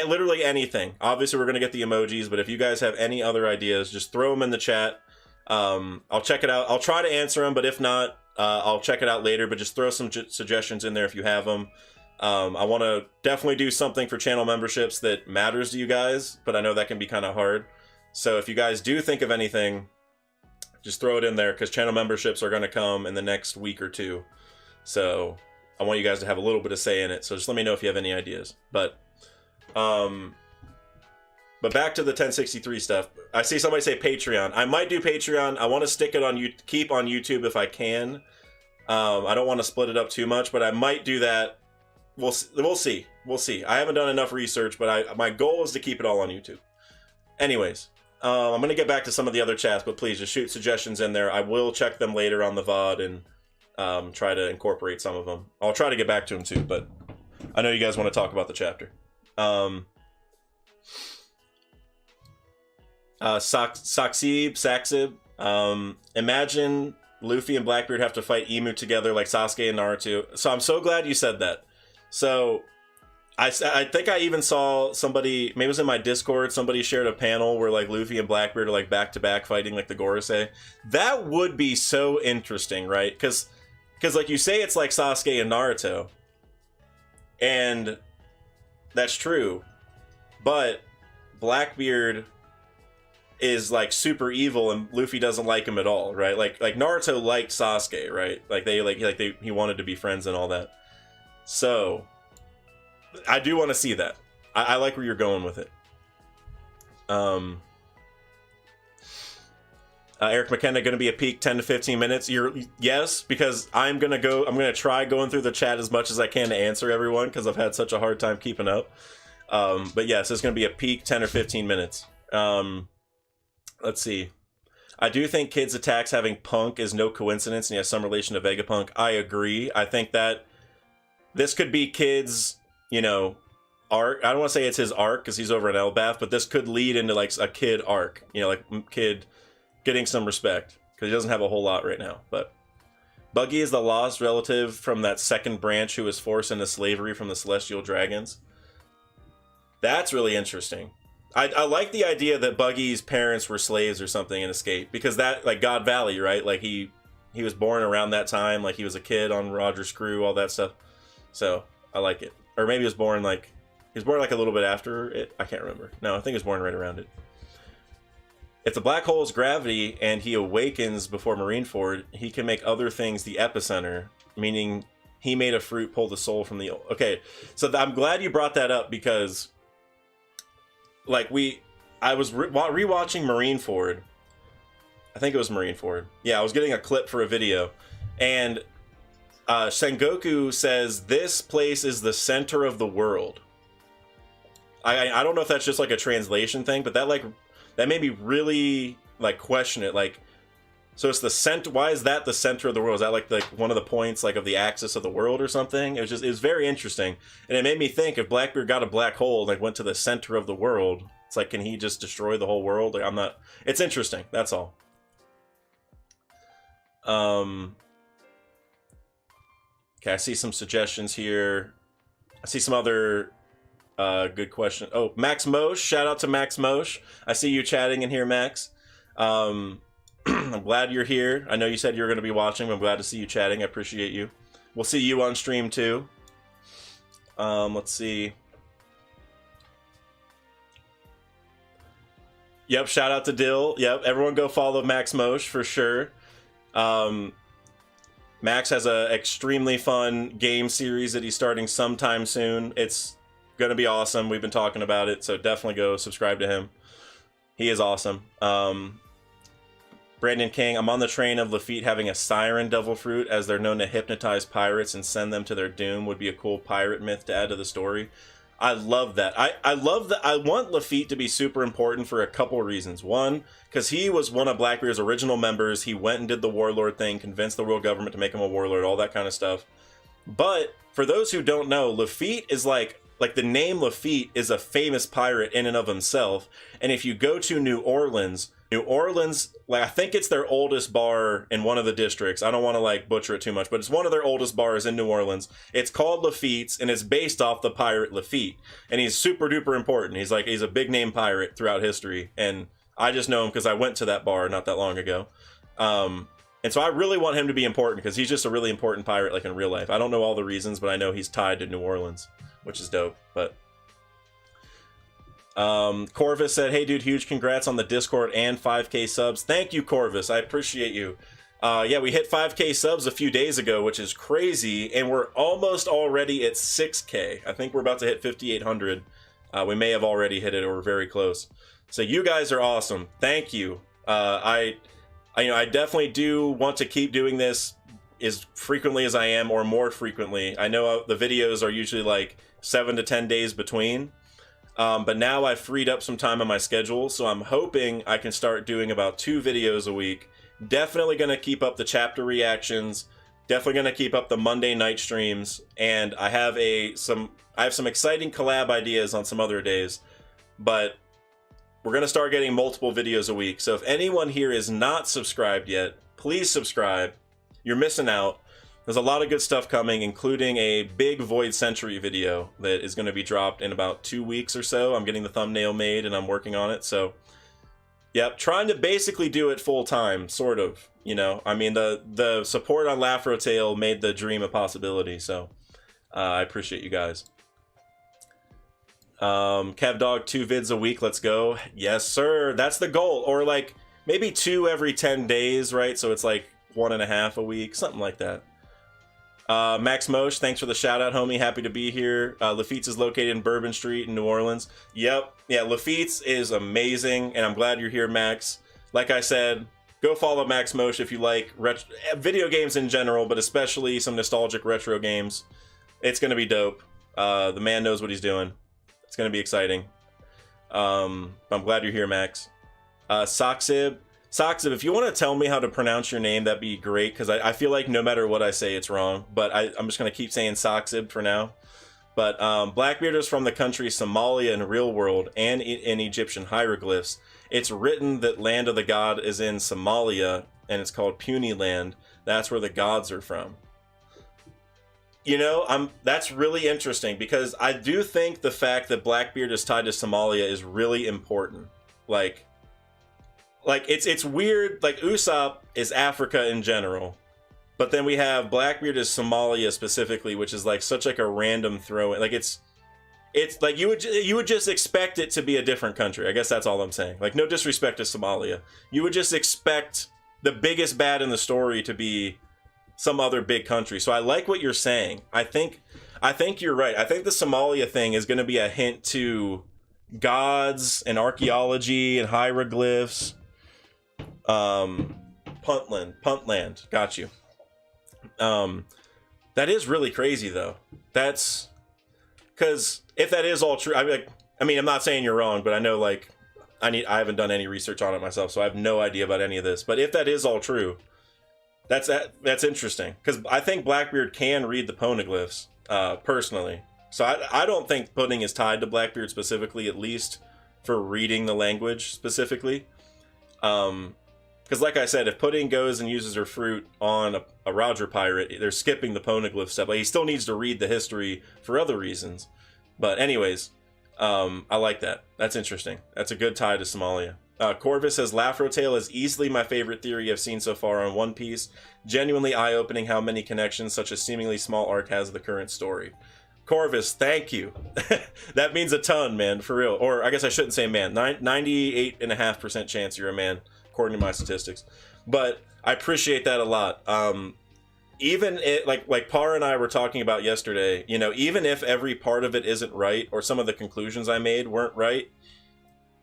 literally anything. Obviously we're going to get the emojis, but if you guys have any other ideas, just throw them in the chat. I'll check it out. I'll try to answer them, but if not, I'll check it out later, but just throw some suggestions in there if you have them. I want to definitely do something for channel memberships that matters to you guys, but I know that can be kind of hard. So if you guys do think of anything, just throw it in there, because channel memberships are going to come in the next week or two. So I want you guys to have a little bit of say in it. So just let me know if you have any ideas. But back to the 1063 stuff. I see somebody say Patreon. I might do Patreon. I want to stick it on keep on YouTube if I can. I don't want to split it up too much, but I might do that. We'll see. We'll see. I haven't done enough research, but my goal is to keep it all on YouTube. Anyways, I'm going to get back to some of the other chats, but please just shoot suggestions in there. I will check them later on the VOD and try to incorporate some of them. I'll try to get back to them too, but I know you guys want to talk about the chapter. Saxib, imagine Luffy and Blackbeard have to fight Emu together like Sasuke and Naruto. So I'm so glad you said that. So I think I even saw somebody, maybe it was in my Discord, somebody shared a panel where like Luffy and Blackbeard are like back to back fighting like the Gorosei. That would be so interesting, right? Because like you say, it's like Sasuke and Naruto, and that's true, but Blackbeard is like super evil and Luffy doesn't like him at all, right? Like Naruto liked Sasuke, right? He wanted to be friends and all that. So I do want to see that. I like where you're going with it. Eric McKenna going to be a peak 10 to 15 minutes. Yes, because I'm going to try going through the chat as much as I can to answer everyone because I've had such a hard time keeping up. But yes, it's going to be a peak 10 or 15 minutes. Let's see. I do think Kids Attacks having Punk is no coincidence and he has some relation to Vegapunk. I agree. I think that this could be Kids, you know, arc. I don't want to say it's his arc because he's over in Elbath, but this could lead into like a Kid arc, you know, like Kid getting some respect because he doesn't have a whole lot right now. But Buggy is the lost relative from that second branch who was forced into slavery from the Celestial Dragons. That's really interesting. I like the idea that Buggy's parents were slaves or something and escaped because that, like God Valley, right? Like he was born around that time, like he was a kid on Roger's crew, all that stuff. So I like it. Or maybe he was born like a little bit after it. I can't remember. No, I think he was born right around it. If the black hole is gravity and he awakens before Marineford, he can make other things the epicenter, meaning he made a fruit pull the soul from the... Okay, so I'm glad you brought that up because, like, I was rewatching Marineford. I think it was Marineford. Yeah, I was getting a clip for a video, and Sengoku says this place is the center of the world. I don't know if that's just like a translation thing, but that made me really like question it. Like, so it's the center. Why is that the center of the world? Is that like one of the points like of the axis of the world or something? It was very interesting, and it made me think if Blackbeard got a black hole and like went to the center of the world, it's like, can he just destroy the whole world? Like, it's interesting. That's all. Okay, I see some suggestions here. I see some other good question. Oh, Max Mosh. Shout out to Max Mosh. I see you chatting in here, Max. I'm glad you're here. I know you said you were going to be watching, but I'm glad to see you chatting. I appreciate you. We'll see you on stream too. Let's see. Yep, shout out to Dill. Yep, everyone go follow Max Mosh for sure. Max has a extremely fun game series that he's starting sometime soon. It's gonna be awesome. We've been talking about it, so definitely go subscribe to him. He is awesome. Brandon King, I'm on the train of Lafitte having a siren devil fruit as they're known to hypnotize pirates and send them to their doom. Would be a cool pirate myth to add to the story. I love that. I love that. I want Lafitte to be super important for a couple reasons. One, because he was one of Blackbeard's original members. He went and did the warlord thing, convinced the world government to make him a warlord, all that kind of stuff. But for those who don't know, Lafitte is like the name Lafitte is a famous pirate in and of himself. And if you go to New Orleans, like I think it's their oldest bar in one of the districts. I don't want to like butcher it too much, but it's one of their oldest bars in New Orleans. It's called Lafitte's and it's based off the pirate Lafitte. And he's super duper important. He's a big name pirate throughout history. And I just know him because I went to that bar not that long ago. And so I really want him to be important because he's just a really important pirate like in real life. I don't know all the reasons, but I know he's tied to New Orleans, which is dope. But Corvus said, hey dude, huge congrats on the Discord and 5k subs. Thank you, Corvus. I appreciate you. Yeah, we hit 5k subs a few days ago, which is crazy, and we're almost already at 6k. I think we're about to hit 5,800. We may have already hit it or we're very close. So you guys are awesome. Thank you. I definitely do want to keep doing this as frequently as I am or more frequently. I know the videos are usually like 7 to 10 days between. But now I've freed up some time on my schedule, so I'm hoping I can start doing about 2 videos a week. Definitely going to keep up the chapter reactions, definitely going to keep up the Monday night streams, and I have some exciting collab ideas on some other days, but we're going to start getting multiple videos a week. So if anyone here is not subscribed yet, please subscribe. You're missing out. There's a lot of good stuff coming, including a big Void Century video that is going to be dropped in about 2 weeks or so. I'm getting the thumbnail made and I'm working on it. So, yep, trying to basically do it full time, sort of. You know, I mean, the support on Lafrotail made the dream a possibility. So, I appreciate you guys. Kevdog, 2 vids a week. Let's go. Yes, sir. That's the goal. Or like maybe 2 every 10 days, right? So it's like 1.5 a week, something like that. Max Mosh, thanks for the shout out, homie. Happy to be here. Lafitte's is located in Bourbon Street in New Orleans. Yep. Yeah, Lafitte's is amazing, and I'm glad you're here, Max. Like I said, go follow Max Mosh if you like video games in general, but especially some nostalgic retro games. It's gonna be dope. The man knows what he's doing. It's gonna be exciting. I'm glad you're here, Max. Soxib, if you want to tell me how to pronounce your name, that'd be great, because I feel like no matter what I say, it's wrong. But I'm just gonna keep saying Soxib for now. But Blackbeard is from the country Somalia in real world and in Egyptian hieroglyphs. It's written that land of the god is in Somalia, and it's called Puny Land. That's where the gods are from. You know, that's really interesting, because I do think the fact that Blackbeard is tied to Somalia is really important. Like it's weird. Like, Usopp is Africa in general, but then we have Blackbeard is Somalia specifically, which is like such like a random throw in. Like it's like you would just expect it to be a different country. I guess that's all I'm saying. Like, no disrespect to Somalia, you would just expect the biggest bad in the story to be some other big country. So I like what you're saying. I think you're right. I think the Somalia thing is going to be a hint to gods and archaeology and hieroglyphs. Puntland. Got you. That is really crazy though. That's because if that is all true, I mean, I'm not saying you're wrong, but I know, like, I haven't done any research on it myself, so I have no idea about any of this. But if that is all true, that's interesting, because I think Blackbeard can read the poneglyphs, personally. So I don't think Pudding is tied to Blackbeard specifically, at least for reading the language specifically. Because like I said, if Pudding goes and uses her fruit on a Roger pirate, they're skipping the poneglyph step. Like, he still needs to read the history for other reasons. But anyways, I like that. That's interesting. That's a good tie to Somalia. Corvus says, Lafrotail is easily my favorite theory I've seen so far on One Piece. Genuinely eye-opening how many connections such a seemingly small arc has to the current story. Corvus, thank you. That means a ton, man, for real. Or I guess I shouldn't say man. 98.5% chance you're a man, according to my statistics. But I appreciate that a lot. Even it, like Par and I were talking about yesterday, you know, even if every part of it isn't right, or some of the conclusions I made weren't right,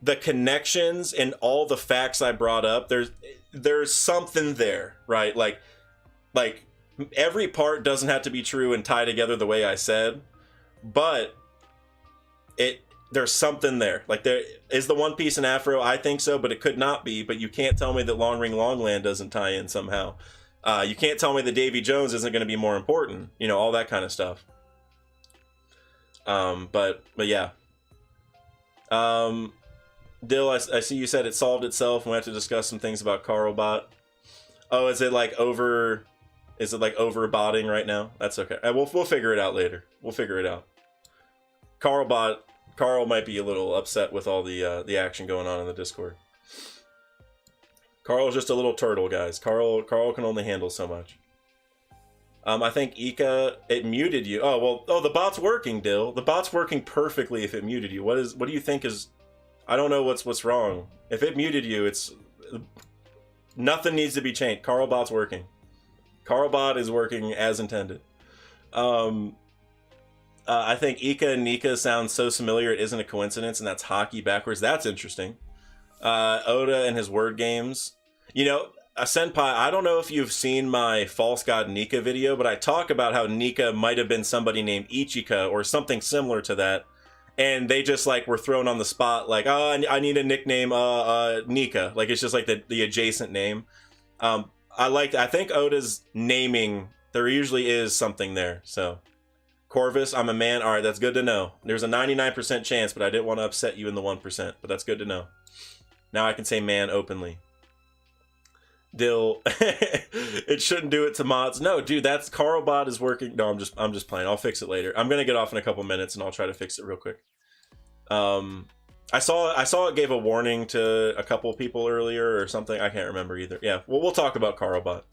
the connections and all the facts I brought up, there's something there, right? Like every part doesn't have to be true and tie together the way I said, but there's something there. Like, there is the One Piece and Afro, I think so, but it could not be. But you can't tell me that Long Ring Longland doesn't tie in somehow. You can't tell me that Davy Jones isn't going to be more important. You know, all that kind of stuff. But yeah. Dill, I see you said it solved itself, and we have to discuss some things about Carlbot. Oh, is it like overbotting right now? That's okay. We'll figure it out later. We'll figure it out. Carl might be a little upset with all the action going on in the Discord. Carl's just a little turtle, guys. Carl can only handle so much. I think Ika, it muted you. The bot's working, Dill. The bot's working perfectly if it muted you. What do you think is... I don't know what's wrong. If it muted you, it's... Nothing needs to be changed. Carlbot's working. Carlbot is working as intended. I think Ika and Nika sound so familiar it isn't a coincidence, and that's hockey backwards. That's interesting. Oda and his word games. You know, Senpai, I don't know if you've seen my False God Nika video, but I talk about how Nika might have been somebody named Ichika or something similar to that. And they just, like, were thrown on the spot, like, oh, I need a nickname, Nika. Like, it's just, like, the adjacent name. I think Oda's naming, there usually is something there, so. Corvus, I'm a man. All right, that's good to know. There's a 99% chance, but I didn't want to upset you in the 1%, but that's good to know. Now I can say man openly. Dill, it shouldn't do it to mods. No, dude, that's Carlbot is working. No, I'm just playing. I'll fix it later. I'm gonna get off in a couple minutes and I'll try to fix it real quick. I saw it gave a warning to a couple people earlier or something. I can't remember either. Yeah, well, we'll talk about Carlbot.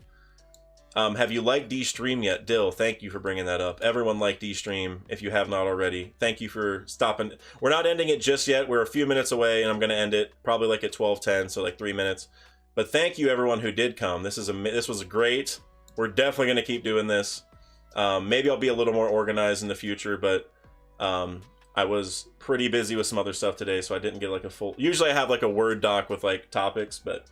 Have you liked D-Stream yet? Dill, thank you for bringing that up. Everyone like D-Stream if you have not already. Thank you for stopping. We're not ending it just yet. We're a few minutes away, and I'm going to end it probably like at 12:10, so like 3 minutes. But thank you everyone who did come. This was great. We're definitely going to keep doing this. Maybe I'll be a little more organized in the future, but I was pretty busy with some other stuff today, so I didn't get like a full... Usually I have like a Word doc with like topics, but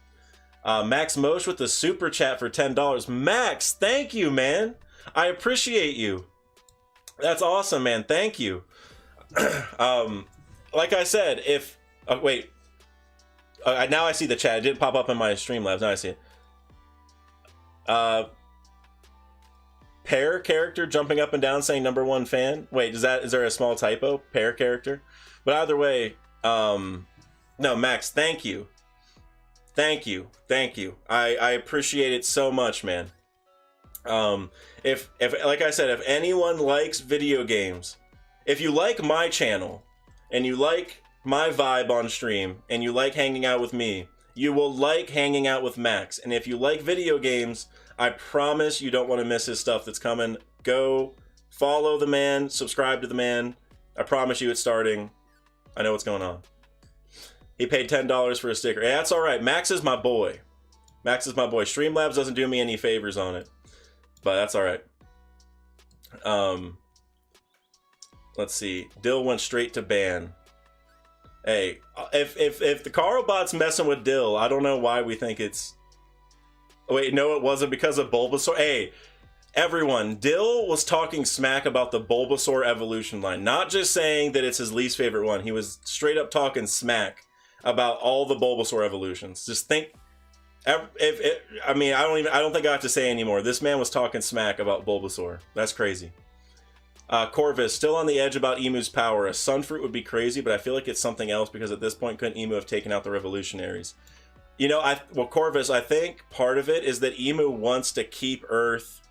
Max Mosh with the super chat for $10. Max, thank you, man. I appreciate you. That's awesome, man. Thank you. Like I said, if wait, now I see the chat. It didn't pop up in my Streamlabs. Now I see it. Pear character jumping up and down saying #1 fan. Wait, is there a small typo? Pear character. But either way, no, Max, thank you. Thank you. I appreciate it so much, man. If like I said, if anyone likes video games, if you like my channel and you like my vibe on stream and you like hanging out with me, you will like hanging out with Max. And if you like video games, I promise you don't want to miss his stuff that's coming. Go follow the man, subscribe to the man. I promise you it's starting. I know what's going on. He paid $10 for a sticker. Hey, that's all right. Max is my boy. Max is my boy. Streamlabs doesn't do me any favors on it, but that's all right. Let's see. Dill went straight to ban. Hey, if the Carlbot's messing with Dill, I don't know why we think it's... Wait, no, it wasn't because of Bulbasaur. Hey, everyone, Dill was talking smack about the Bulbasaur evolution line. Not just saying that it's his least favorite one. He was straight up talking smack about all the Bulbasaur evolutions. Just think... I mean, I don't think I have to say anymore. This man was talking smack about Bulbasaur. That's crazy. Corvus, still on the edge about Emu's power. A Sunfruit would be crazy, but I feel like it's something else because at this point, couldn't Emu have taken out the revolutionaries? You know, well, Corvus, I think part of it is that Emu wants to keep Earth,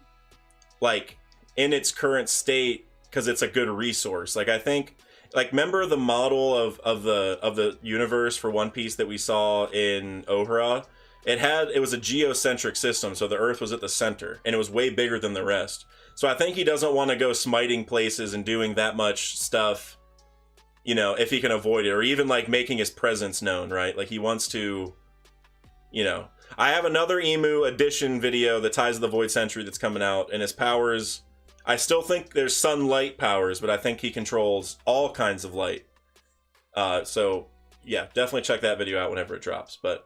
like, in its current state because it's a good resource. Like, I think, like, remember the model of the universe for One Piece that we saw in Ohra? It was a geocentric system, so the Earth was at the center, and it was way bigger than the rest. So I think he doesn't want to go smiting places and doing that much stuff, you know, if he can avoid it, or even, like, making his presence known, right? Like, he wants to... You know, I have another Emu edition video that ties to the Void Century that's coming out, and his powers, I still think there's sunlight powers, but I think he controls all kinds of light. So, yeah, definitely check that video out whenever it drops, but...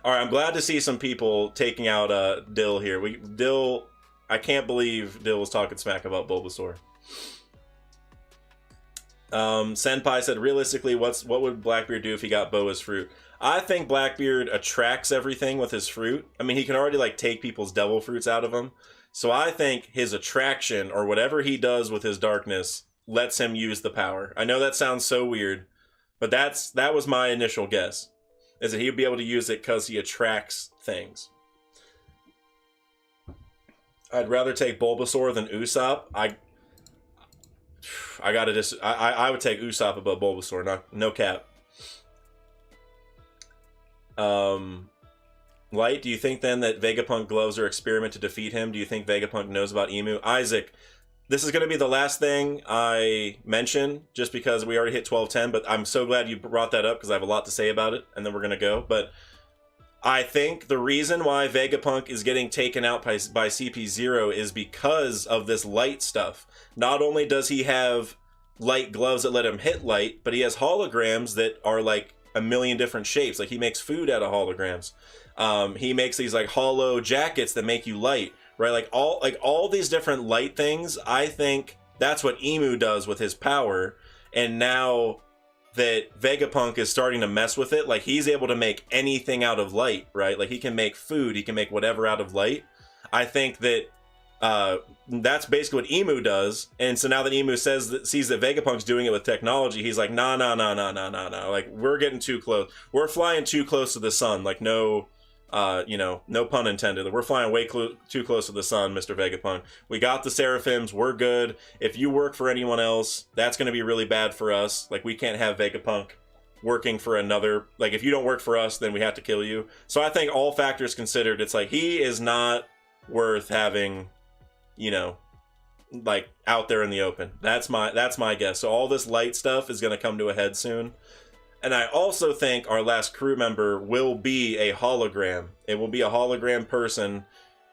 Alright, I'm glad to see some people taking out Dill here. Dill, I can't believe Dill was talking smack about Bulbasaur. Senpai said, realistically, what would Blackbeard do if he got Boa's fruit? I think Blackbeard attracts everything with his fruit. I mean, he can already, like, take people's devil fruits out of them. So I think his attraction, or whatever he does with his darkness, lets him use the power. I know that sounds so weird, but that was my initial guess, is that he would be able to use it because he attracts things. I'd rather take Bulbasaur than Usopp. I would take Usopp above Bulbasaur, no cap. Light, do you think then that Vegapunk gloves are experiment to defeat him? Do you think Vegapunk knows about Emu? Isaac, this is going to be the last thing I mention, just because we already hit 12:10, but I'm so glad you brought that up because I have a lot to say about it, and then we're going to go. But I think the reason why Vegapunk is getting taken out by CP0 is because of this light stuff. Not only does he have light gloves that let him hit light, but he has holograms that are like a million different shapes. Like, he makes food out of holograms. He makes these like hollow jackets that make you light, right? Like all these different light things. I think that's what Emu does with his power. And now that Vegapunk is starting to mess with it, like, he's able to make anything out of light, right? Like, he can make food, he can make whatever out of light. I think that that's basically what Emu does. And so now that Emu sees that Vegapunk's doing it with technology, he's like, nah. Like, we're getting too close. We're flying too close to the sun. Like, no pun intended. We're flying way too close to the sun, Mr. Vegapunk. We got the Seraphims. We're good. If you work for anyone else, that's going to be really bad for us. Like, we can't have Vegapunk working for another. Like, if you don't work for us, then we have to kill you. So I think all factors considered, it's like, he is not worth having, you know, like, out there in the open. That's my guess. So all this light stuff is going to come to a head soon. And I also think our last crew member will be a hologram. It will be a hologram person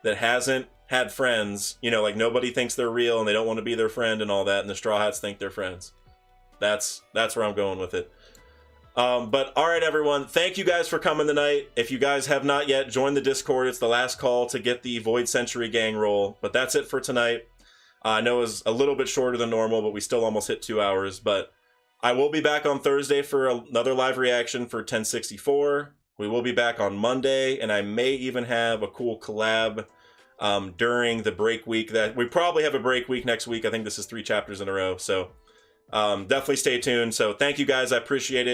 that hasn't had friends. You know, like, nobody thinks they're real and they don't want to be their friend and all that, and the Straw Hats think they're friends. That's where I'm going with it. But all right, everyone, thank you guys for coming tonight. If you guys have not yet joined the Discord, it's the last call to get the Void Century gang roll. But that's it for tonight. I know it was a little bit shorter than normal, but we still almost hit 2 hours. But I will be back on Thursday for another live reaction for 1064. We will be back on Monday, and I may even have a cool collab during the break week. That we probably have a break week next week. I think this is 3 chapters in a row. So definitely stay tuned. So thank you guys. I appreciate it.